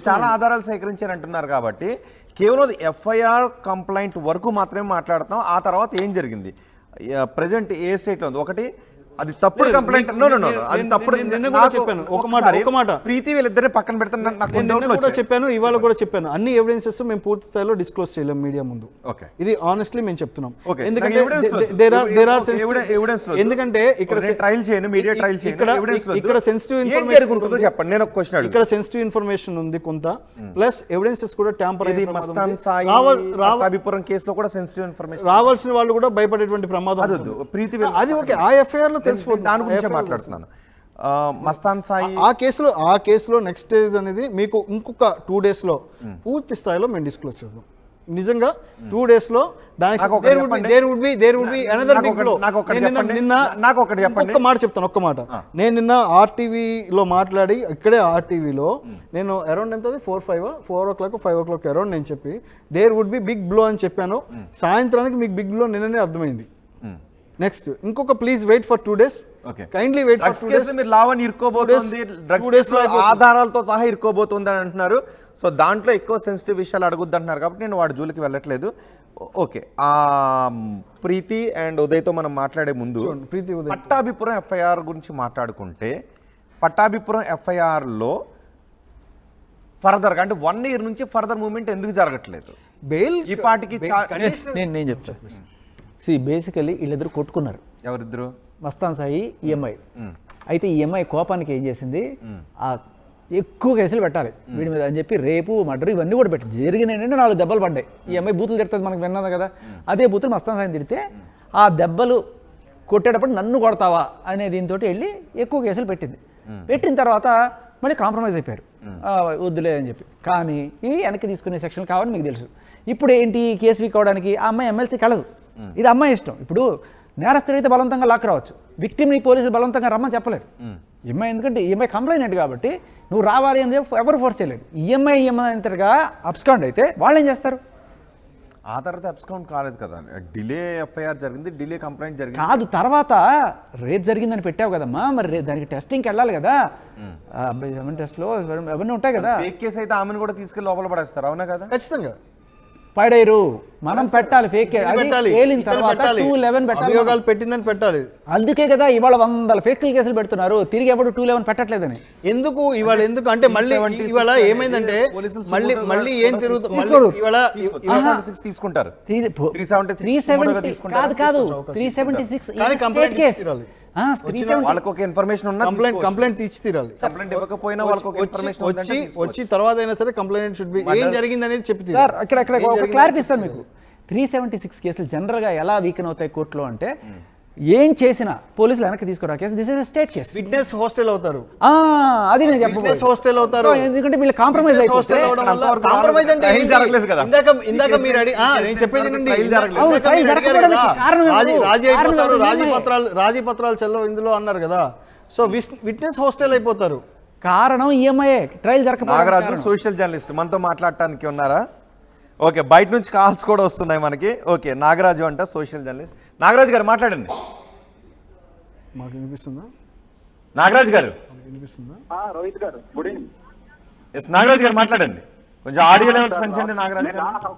చాలా ఆధారాలు సేకరించారంటున్నారు కాబట్టి కేవలం ఎఫ్ఐఆర్ కంప్లైంట్ వరకు మాత్రమే మాట్లాడతాం. ఆ తర్వాత ఏం జరిగింది, ప్రెజెంట్ ఏ స్టేట్లో ఉంది? ఒకటి అది తప్పుడు కంప్లైంట్. అది తప్పుడు. చెప్పాను ఒక మాట, ప్రీతి వీళ్ళిద్దరిని పక్కన పెడతాను. చెప్పాను, ఇవాళ కూడా చెప్పాను, అన్ని ఎవిడెన్సెస్ మేము పూర్తి స్థాయిలో డిస్క్లోజ్ చేయలేం మీడియా ముందు. ఇది ఆనెస్ట్లీ మేము చెప్తున్నాం. ఎందుకంటే ఇక్కడ సెన్సిటివ్ ఇన్ఫర్మేషన్ చెప్పండి. నేను ఒక క్వశ్చన్, ఇక్కడ సెన్సిటివ్ ఇన్ఫర్మేషన్ ఉంది కొంత, ప్లస్ ఎవిడెన్సెస్ కూడా ట్యాంపర్. మస్తాన్ సాయి అభిపురం కేసులో కూడా సెన్సిటివ్ ఇన్ఫర్మేషన్ రావాల్సిన వాళ్ళు కూడా భయపడేటువంటి ప్రమాదం. ప్రీతి అది ఓకే, ఆ ఎఫ్ఐఆర్ లో తెలిసిపోతుంది. దాని గురించి మాట్లాడుతున్నాను. మస్తాన్ సాయి ఆ కేసులో నెక్స్ట్ స్టేజ్ అనేది మీకు ఇంకొక 2 days లో పూర్తి స్థాయిలో మేము డిస్క్లోజ్ చేద్దాం. నిజంగా 2 days లో దానికి ఒక్క మాట చెప్తాను. ఒక్క మాట, నేను నిన్న ఆర్టీవీలో మాట్లాడి, ఇక్కడే ఆర్టీవీలో నేను అరౌండ్ ఎంత 4 o'clock 5 o'clock అరౌండ్ నేను చెప్పి there would be big blow అని చెప్పాను. సాయంత్రానికి మీకు బిగ్ బ్లో నిన్ననే అర్థమైంది. నెక్స్ట్ ఇంకొక please wait for 2 days. Kindly wait for 2 days. మీరు లావణ్ ఇరుకోబోతుంది, డ్రగ్స్ ఆధారాలతో సహా ఇరుకోబోతుంది అని అంటున్నారు. సో దాంట్లో ఎక్కువ సెన్సిటివ్ విషయాలు అడుగుద్ది అంటున్నారు కాబట్టి నేను వాడి జోలికి వెళ్ళట్లేదు. ఓకే, ఆ ప్రీతి అండ్ ఉదయ్తో మనం మాట్లాడే ముందు పట్టాభిపురం ఎఫ్ఐఆర్ గురించి మాట్లాడుకుంటే, పట్టాభిపురం ఎఫ్ఐఆర్లో ఫర్దర్గా అంటే 1 year నుంచి ఫర్దర్ మూవ్మెంట్ ఎందుకు జరగట్లేదు? బెయిల్ ఈ పాటికి నేను చెప్తాను. బేసికలీ వీళ్ళిద్దరు కొట్టుకున్నారు. ఎవరిద్దరు? మస్తాన్ సాయి ఈఎంఐ. అయితే ఈఎంఐ కోపానికి ఏం చేసింది, ఆ ఎక్కువ కేసులు పెట్టాలి వీడి మీద అని చెప్పి రేపు మర్డర్ ఇవన్నీ కూడా పెట్టి జరిగింది ఏంటంటే 4 దెబ్బలు పడ్డాయి. ఈఎంఐ బూతులు తిడుతుంది, మనకు విన్నది కదా. అదే బూతులు మస్తాన్ సాయిని తిడితే ఆ దెబ్బలు కొట్టేటప్పుడు నన్ను కొడతావా అనే దీంతో వెళ్ళి ఎక్కువ కేసులు పెట్టింది. పెట్టిన తర్వాత మళ్ళీ కాంప్రమైజ్ అయిపోయారు, వద్దులే అని చెప్పి. కానీ ఇవి వెనక్కి తీసుకునే సెక్షన్ కావాలని మీకు తెలుసు. ఇప్పుడు ఏంటి కేసు వీక్ అవడానికి ఆ అమ్మాయి ఎమ్మెల్సీ కలదు. ఇది అమ్మాయి ఇష్టం. ఇప్పుడు నేరస్తుడైతే బలవంతంగా లాక్ రావచ్చు, విక్టిమ్ని పోలీసులు బలవంతంగా రమ్మని చెప్పలేరు. ఈఎంఐ ఎందుకంటే ఈఎంఐ కంప్లైంట్ కాబట్టి నువ్వు రావాలి అని చెప్పి ఎవరు ఫోర్స్ చేయలేదు. ఈఎంఐ అంతగా అబ్స్కాండ్ అయితే వాళ్ళు ఏం చేస్తారు? ఆ తర్వాత అబ్స్కాండ్ కాలేదు కదా, డిలే ఎఫ్ఐఆర్ జరిగింది, డిలే కంప్లైంట్ జరిగింది కాదు. తర్వాత రేప్ జరిగిందని పెట్టావు కదమ్మా, మరి దానికి టెస్టింగ్కి వెళ్ళాలి కదా. టెస్ట్లో అవన్నీ ఉంటాయి కదా. ఫేక్ కేసు అయితే ఆమెను కూడా తీసుకెళ్ళి లోపల పడేస్తారు, అవునా కదా? ఖచ్చితంగా పడేరు, మనం పెట్టాలి. ఫేక్ తేలిన తర్వాత 211 పెట్టాలి, పెట్టిందని పెట్టాలి. అందుకే కదా ఇవాళ 100 ఫేక్ కేసులు పెడుతున్నారు, తిరిగి ఎప్పుడు 211 పెట్టట్లేదని. ఎందుకు ఇవాళ ఎందుకు అంటే మళ్ళీ ఇవాళ ఏమైందంటే మళ్ళీ ఏం తిరుగుతుంది తీసుకుంటారు. 376 కాదు 376 వాళ్ళకి ఒక ఇన్ఫర్మేషన్ ఉన్నా కంప్లైంట్ ఇచ్చి తీరాలి. కంప్లైంట్ ఇవ్వకపోయినా వాళ్ళకి ఒక ఇన్ఫర్మేషన్ వచ్చి తర్వాత అయినా సరే కంప్లైంట్ షుడ్ బి ఏం జరిగింది అనేది చెప్పి సార్. ఇక్కడ ఒక క్లారిటీ ఇస్తాను మీకు. 376 కేసులు జనరల్గా ఎలా వీకెన్ అవుతాయి కోర్టులో అంటే, ఏం చేసినా పోలీసులు వెనక్కి తీసుకురా case. This is state case. Witness hostel అవుతారు, అది నేను విట్నెస్ హాస్టల్ అవుతారు. ఎందుకంటే వీళ్ళు కాంప్రమైజ్ హాస్టల్ అవడం వల్ల కాంప్రమైజ్ అంటే ట్రయల్ జరగలేదు కదా. ఇందాక మీరు నేను చెప్పేది వినండి. ట్రయల్ జరగలేదు. అవును, ట్రయల్ జరగకపోవడానికి కారణం ఎవరు? రాజీ అయిపోతారు, కారణం రాజీ పత్రాలు చెల్లవు ఇందులో అన్నారు కదా. సో విట్నెస్ హాస్టల్ అయిపోతారు. కారణం ఈఎంఐ ట్రయల్ నాగరాజు జరగకపోవడం. సోషల్ జర్నలిస్ట్ మనతో మాట్లాడటానికి ఉన్నారా? ఓకే, బయట నుంచి కాల్స్ కూడా వస్తున్నాయి మనకి. ఓకే, నాగరాజు అంట సోషల్ జర్నలిస్ట్. నాగరాజు గారు మాట్లాడండి. మాకు వినిపిస్తుందా? నాగరాజు గారు వినిపిస్తుందా? రోహిత్ గారు గుడ్ ఈవినింగ్. ఎస్ నాగరాజు గారు మాట్లాడండి. కొంచెం ఆడియో లెవెల్స్ పెంచండి నాగరాజు గారు.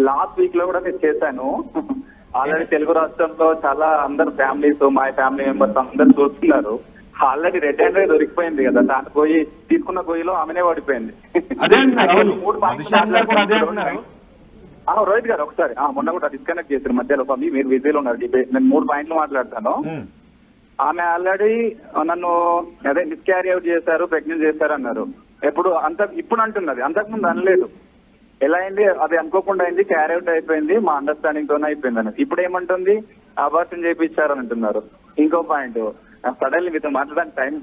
లాస్ట్ వీక్ లో కూడా నేను చేశాను. ఆల్రెడీ తెలుగు రాష్ట్రంలో చాలా అందరు ఫ్యామిలీస్, మా ఫ్యామిలీ మెంబర్స్ అందరు చూస్తున్నారు. ఆల్రెడీ రెడ్ హ్యాండ్ దొరికిపోయింది కదా, దాంట్లో పోయి తీసుకున్న గొయ్యిలో ఆమెనే పడిపోయింది. అదే అంటున్నారు, అవును. 3 points మధుశాన్ గారు కూడా అదే అంటున్నారు. రోహిత్ గారు ఒకసారి మొన్న కూడా డిస్కనెక్ట్ చేశారు మధ్యలో, మీరు బిజీలో ఉన్నారు. నేను 3 పాయింట్లు మాట్లాడతాను. ఆమె ఆల్రెడీ నన్ను అదే మిస్క్యారీ అవుట్ చేశారు, ప్రెగ్నెంట్ చేశారు అన్నారు. ఇప్పుడు అంటున్నది, అంతకుముందు అనలేదు. ఎలా అయింది అది అనుకోకుండా అయింది, క్యారీ అవుట్ అయిపోయింది, మా అండర్స్టాండింగ్ తోనే అయిపోయింది అని. ఇప్పుడు ఏమంటుంది, అబార్షన్ చేయించారని అంటున్నారు. ఇంకో పాయింట్ సడన్లీ మీతో మాట్లాడడానికి టైం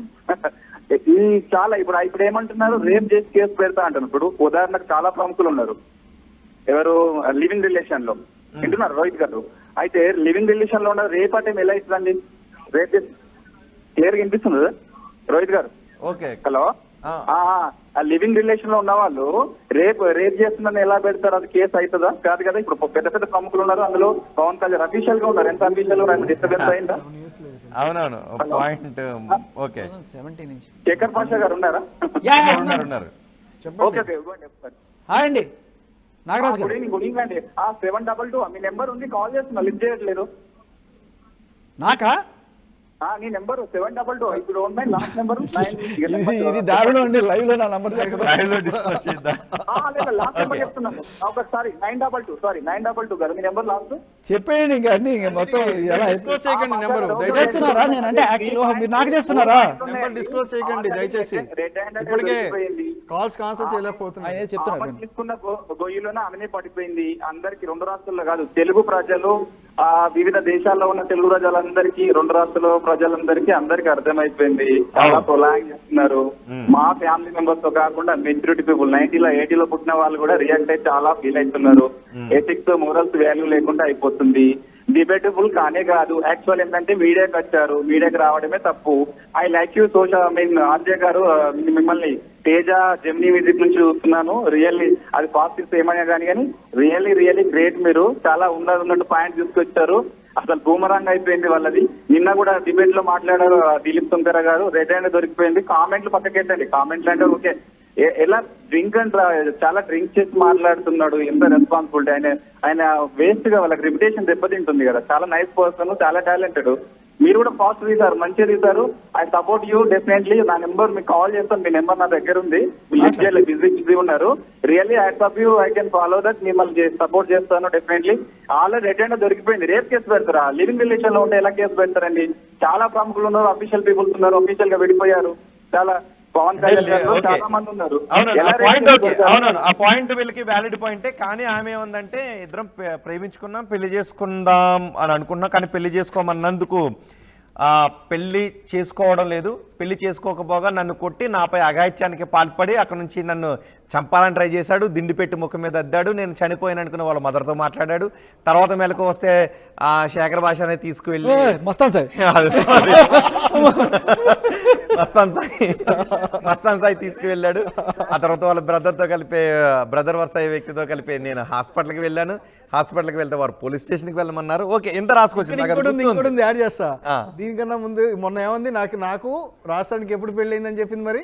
ఈ చాలా ఇప్పుడు ఏమంటున్నారు, రేప్ చేసి కేసు పెడతా అంటున్నారు. ఇప్పుడు ఉదాహరణకు చాలా ప్రముఖులు ఉన్నారు, ఎవరు లివింగ్ రిలేషన్ లో వింటున్నారు రోహిత్ గారు. అయితే లివింగ్ రిలేషన్ లో ఉన్న రేప్ అంటే ఎలా ఇస్తుందండి? రేప్ క్లియర్ గా వినిపిస్తుంది రోహిత్ గారు? Okay, hello. ఆ లివింగ్ రిలేషన్ లో ఉన్న వాళ్ళు రేప్ చేస్తుందని ఎలా పెడతారు? అది కేసు అవుతుందా? కాదు కదా. ఇప్పుడు పెద్ద పెద్ద ప్రముఖులు ఉన్నారు, అందులో పవన్ కళ్యాణ్ అఫీషియల్ గా ఉన్నారు. ఎంత అఫీషియల్ గా డిస్టర్బెన్స్ అయిందా? అవునవును, పాయింట్. ఓకే, 17 నుంచి శేఖర్ పాషా గారు ఉన్నారా? ఉన్నారు. ఓకే ఓకే ఇవ్వండి ఒకసారి. హాయ్ అండి నాగరాజు గుడ్ గారు. ఈవినింగ్. గుడ్ ఈవినింగ్ అండి. 722 మీ నెంబర్ ఉంది, కాల్ చేస్తున్నా, లిఫ్ట్ చేయట్లేదు. నాకా? నీ నెంబర్ 722. ఇప్పుడు ఉన్నాయి లాస్ట్ నెంబర్ ఇది దారుణం అండి. లైవ్ లో నా నంబర్ లైవ్ లో డిస్కస్ చేద్దాం. లాస్ట్ నెంబర్ చెప్తున్నాను ఒకసారి. 922 సారీ 922 గారు మీ నెంబర్ లాస్ట్ చెప్పేయండి. ఇంకా అన్ని ఇంకా మొత్తం ఎలా డిస్క్లోజ్ చేయకండి నెంబర్ చేస్తున్నారా? నేను అంటే యాక్చువల్లీ మీరు నాకు చేస్తున్నారా? నెంబర్ డిస్క్లోజ్ చేయకండి దయచేసి. ఇప్పటికే కాల్స్ కాన్సల్ చేయలేకపోతున్నాయి. ఆయన చెప్తున్నారు. తీసుకున్న గొయ్యిలోనే ఆమెనే పడిపోయింది. అందరికి 2 రాష్ట్రాల్లో కాదు, తెలుగు ప్రజలు వివిధ దేశాల్లో ఉన్న తెలుగు ప్రజలందరికీ, 2 రాష్ట్రాల ప్రజలందరికీ అందరికి అర్థమైపోయింది. చాలా ప్రొలాంగ్ చేస్తున్నారు. మా ఫ్యామిలీ మెంబర్స్ తో కాకుండా మెచ్యూరిటీ పీపుల్ 90లో 80లో పుట్టిన వాళ్ళు కూడా రియాక్ట్ అయి చాలా ఫీల్ అవుతున్నారు. ఎథిక్స్ మోరల్స్ వాల్యూ లేకుండా అయిపోతుంది. డిబేటబుల్ కానే కాదు. యాక్చువల్ ఏంటంటే మీడియాకి వచ్చారు, మీడియాకి రావడమే తప్పు. ఐ లైక్ యూ ఆర్జే గారు, మిమ్మల్ని తేజ జెమినీ మ్యూజిక్ నుంచి చూస్తున్నాను. రియల్లీ అది పాజిటివ్స్ ఏమైనా కానీ రియల్లీ గ్రేట్. మీరు చాలా ఉన్నట్టు పాయింట్ తీసుకొచ్చారు. అసలు బూమరాంగ్ అయిపోయింది వాళ్ళది. నిన్న కూడా డిబేట్ లో మాట్లాడారు దిలీప్ తుంకర గారు, రెడ్ హ్యాండ్ దొరికిపోయింది. కామెంట్లు పక్కకెట్టండి. కామెంట్లు అంటే ఓకే, ఎలా డ్రింక్ అండ్ చాలా డ్రింక్ చేసి మాట్లాడుతున్నాడు, ఎంత రెస్పాన్సిబిలిటీ. ఆయన వేస్ట్ గా వాళ్ళకి రిప్యుటేషన్ దెబ్బతింటుంది కదా. చాలా నైస్ పర్సన్, చాలా టాలెంటెడ్. మీరు కూడా ఫాస్ట్ తీశారు, మంచిగా తీశారు. I support you definitely. నా నెంబర్ మీకు కాల్ చేస్తాను, మీ నెంబర్ నా దగ్గర ఉంది. బిజీ ఉన్నారు. Really hats off you. I can follow that. మిమ్మల్ని సపోర్ట్ చేస్తాను డెఫినెట్లీ. ఆల్రెడీ రెడ్ హ్యాండ్ దొరికిపోయింది. రేప్ కేసు పెడతారా? లివింగ్ రిలేషన్ లో ఉంటే ఎలా కేసు పెడతారండి? చాలా ప్రముఖులు ఉన్నారు, అఫీషియల్ పీపుల్స్ ఉన్నారు, అఫీషియల్ గా విడిపోయారు. చాలా పవన్ కళ్యాణ్ గారు చాలా మంది ఉన్నారు. ఆ పాయింట్ వీళ్ళకి వ్యాలిడ్ పాయింటే. కానీ ఆమె ఏమందంటే, ఇద్దరం ప్రేమించుకున్నాం, పెళ్లి చేసుకుందాం అని అనుకున్నాం, కానీ పెళ్లి చేసుకోమన్నందుకు పెళ్లి చేసుకోవడం లేదు. పెళ్లి చేసుకోకపోగా నన్ను కొట్టి నాపై అఘాయిత్యానికి పాల్పడి అక్కడ నుంచి నన్ను చంపాలని ట్రై చేశాడు. దిండి పెట్టి ముఖం మీద అద్దాడు. నేను చనిపోయాను అనుకున్న వాళ్ళ మదర్తో మాట్లాడాడు. తర్వాత మెలకు వస్తే ఆ శేఖర్ భాష అనేది తీసుకువెళ్ళి మస్తాన్ సాయి తీసుకువెళ్ళాడు. ఆ తర్వాత వాళ్ళ బ్రదర్తో కలిపి, బ్రదర్ వర్స అయ్యే వ్యక్తితో కలిపి నేను హాస్పిటల్కి వెళ్ళాను. హాస్పిటల్కి వెళ్తే వారు పోలీస్ స్టేషన్కి వెళ్ళమన్నారు. ఓకే, ఎంత రాసుకొచ్చింది యాడ్ చేస్తా. దీనికన్నా ముందు మొన్న ఏమంది, నాకు రాష్ట్రానికి ఎప్పుడు పెళ్ళయిందని చెప్పింది. మరి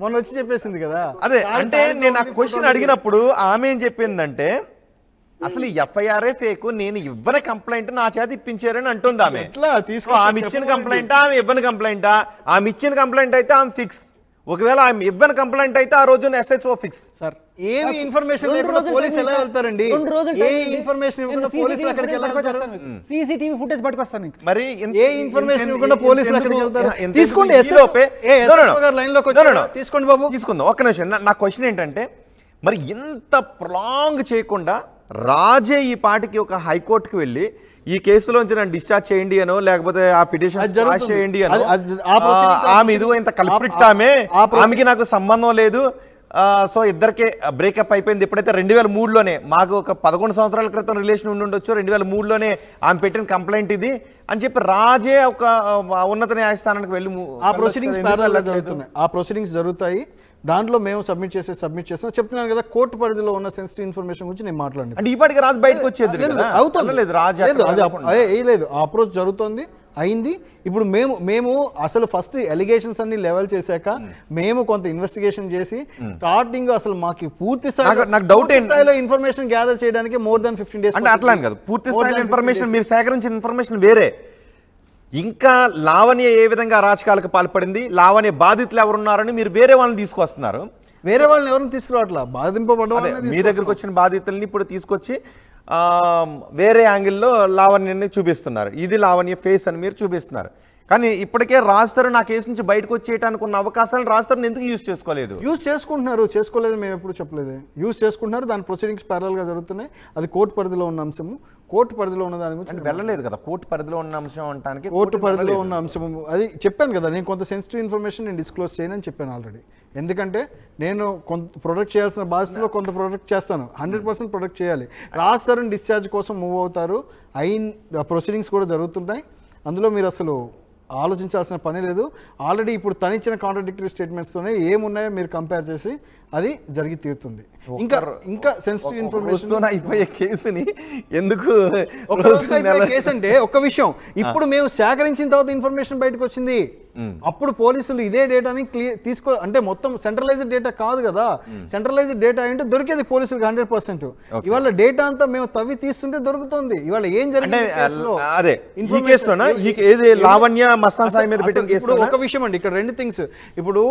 మొన్న వచ్చి చెప్పేసింది కదా. అదే అంటే నేను ఆ క్వశ్చన్ అడిగినప్పుడు ఆమె ఏం చెప్పిందంటే, అసలు ఎఫ్ఐఆర్ఏ ఫేక్, నేను ఇవ్వని కంప్లైంట్ నా చేత ఇప్పించారని అంటుంది ఆమె. ఆమె ఇచ్చిన కంప్లైంటా, ఆమె ఇవ్వని కంప్లైంటా? ఆమె ఇచ్చిన కంప్లైంట్ అయితే ఆమె ఫిక్స్. ఒకవేళ ఆమె ఇవ్వని కంప్లైంట్ అయితే ఆ రోజున SHO ఫిక్స్. సార్ ఏమి ఇన్ఫర్మేషన్ లేకుండా పోలీసు ఎలా వెళ్తారండి? ఏ ఇన్ఫర్మేషన్ ఇవ్వకుండా పోలీసులు అక్కడికి ఎలా వెళ్తారు? సీసీటీవీ ఫుటేజ్ పట్టుకొస్తాను. మరి ఏ ఇన్ఫర్మేషన్ ఇవ్వకుండా పోలీసులు అక్కడికి వెళ్తారు? తీసుకోండి, తీసుకోండి బాబు, తీసుకుందాం. ఒక్క నిమిషం. నా క్వశ్చన్ ఏంటంటే, మరి ఇంత ప్రొలాంగ్ చేయకుండా రాజే ఈ పాటికి ఒక హైకోర్టుకి వెళ్ళి ఈ కేసులోంచి నన్ను డిశ్చార్జ్ చేయండి అనో లేకపోతే ఆ పిటిషన్ అది జరుగుతుంది. చేయండి అనో ఆ proceedings ఆమె ఇదిగో ఇంత కల్ప్రిట్ ఆమెకి నాకు సంబంధం లేదు, సో ఇద్దరికి బ్రేకప్ అయిపోయింది. ఎప్పుడైతే 2003లోనే మాకు ఒక 11 సంవత్సరాల క్రితం రిలేషన్ ఉండి ఉండొచ్చు, 2003లోనే ఆమె పెట్టిన కంప్లైంట్ ఇది అని చెప్పి రాజే ఒక ఉన్నత న్యాయస్థానానికి వెళ్ళి ఆ ప్రొసీడింగ్స్ ప్యారలల్ జరుగుతున్నాయి. ఆ ప్రొసీడింగ్స్ జరుగుతాయి. దాంట్లో మేము సబ్మిట్ చేస్తాం. చెప్తున్నాను కదా, కోర్టు పరిధిలో ఉన్న సెన్సిటివ్ ఇన్ఫర్మేషన్ గురించి నేను మాట్లాడండి. అంటే ఇప్పటికి రాజు బయటకు వచ్చేది అవుతుంది. లేదు రాజు లేదు, అది లేదు. ఆ అప్రోచ్ జరుగుతుంది, అయింది. ఇప్పుడు మేము అసలు ఫస్ట్ ఎలిగేషన్స్ అన్ని లెవెల్ చేశాక మేము కొంత ఇన్వెస్టిగేషన్ చేసి స్టార్టింగ్ అసలు మాకు పూర్తి నాకు డౌట్ స్థాయిలో ఇన్ఫర్మేషన్ గ్యాదర్ చేయడానికి more than 15 days అంటే అట్లా అని కాదు, పూర్తి స్థాయిలో ఇన్ఫర్మేషన్ మీరు సేకరించిన ఇన్ఫర్మేషన్ వేరే. ఇంకా లావణ్య ఏ విధంగా అరాచకాలకు పాల్పడింది, లావణ్య బాధితులు ఎవరున్నారని మీరు వేరే వాళ్ళని తీసుకొస్తున్నారు. వేరే వాళ్ళని ఎవరిని తీసుకురావట్లా, బాధింపబడ్డ మీ దగ్గరకు వచ్చిన బాధితుల్ని ఇప్పుడు తీసుకొచ్చి వేరే యాంగిల్లో లావణ్యని చూపిస్తున్నారు. ఇది లావణ్య ఫేస్ అని మీరు చూపిస్తున్నారు. కానీ ఇప్పటికే రాస్తారు నా కేసు నుంచి బయటకు వచ్చేయడానికి ఉన్న అవకాశాలను రాస్తారు ఎందుకు యూజ్ చేసుకోలేదు? యూజ్ చేసుకోలేదు మేము ఎప్పుడు చెప్పలేదు. యూజ్ చేసుకుంటున్నారు. దాని ప్రొసీడింగ్స్ ప్యారలల్గా జరుగుతున్నాయి. అది కోర్టు పరిధిలో ఉన్న అంశము. కోర్టు పరిధిలో ఉన్న దాని గురించి వెళ్ళలేదు కదా, కోర్టు పరిధిలో ఉన్న అంశం అంటానికి. కోర్టు పరిధిలో ఉన్న అంశము అది చెప్పాను కదా, నేను కొంత సెన్సిటివ్ ఇన్ఫర్మేషన్ నేను డిస్క్లోజ్ చేయనని చెప్పాను ఆల్రెడీ. ఎందుకంటే నేను కొంత ప్రొటెక్ట్ చేయాల్సిన బాధ్యతలో కొంత ప్రొటెక్ట్ చేస్తాను, 100% ప్రొటెక్ట్ చేయాలి. రాస్తారని డిశ్చార్జ్ కోసం మూవ్ అవుతారు. ప్రొసీడింగ్స్ కూడా జరుగుతున్నాయి. అందులో మీరు అసలు ఆలోచించాల్సిన పని లేదు. ఆల్రెడీ ఇప్పుడు తనిచ్చిన కాంట్రాడిక్టరీ స్టేట్మెంట్స్తోనే ఏమున్నాయో మీరు కంపేర్ చేసి అది జరిగి తీరుతుంది. ఇంకా సెన్సిటివ్ ఇన్ఫర్మేషన్ అయిపోయే కేసుని ఎందుకు కేసు అంటే ఒక్క విషయం, ఇప్పుడు మేము సేకరించిన తర్వాత ఇన్ఫర్మేషన్ బయటకు వచ్చింది. అప్పుడు పోలీసులు ఇదే డేటాని అంటే మొత్తం సెంట్రలైజ్డ్ డేటా కాదు కదా, సెంట్రలైజ్డ్ డేటా అంటే దొరికేది పోలీసులకు 100%. ఇవాళ డేటా అంతా మేము తవ్వి తీస్తుంటే దొరుకుతుంది. ఇవాళ ఏం జరిగింది అదే ఈ కేసులోనా, ఏది లావణ్య మస్తాన్ సాయి మీద పెట్టిన కేసు. ఒక విషయం అండి, ఇక్కడ 2 థింగ్స్. ఇప్పుడు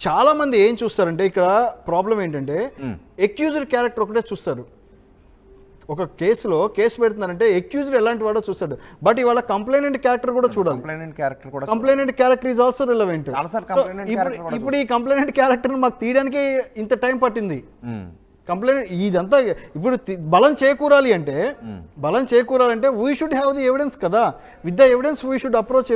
చాలా మంది ఏం చూస్తారంటే ఇక్కడ ప్రాబ్లం ఏంటంటే ఎక్యూజ్డ్ క్యారెక్టర్ ఒకటే చూస్తారు. ఒక కేసులో కేసు పెడుతున్నారంటే ఎక్యూజ్డ్ ఎలాంటి వాడో చూస్తాడు. బట్ ఇవాళ కంప్లైనెంట్ క్యారెక్టర్ కూడా చూడాలి. Complainant character is also relevant. ఇప్పుడు ఈ కంప్లైనెంట్ క్యారెక్టర్ మాకు తీయడానికి ఇంత టైం పట్టింది. కంప్లైంట్ ఇదంతా ఇప్పుడు బలం చేకూరాలి అంటే we should have the evidence కదా. With the evidence we should approach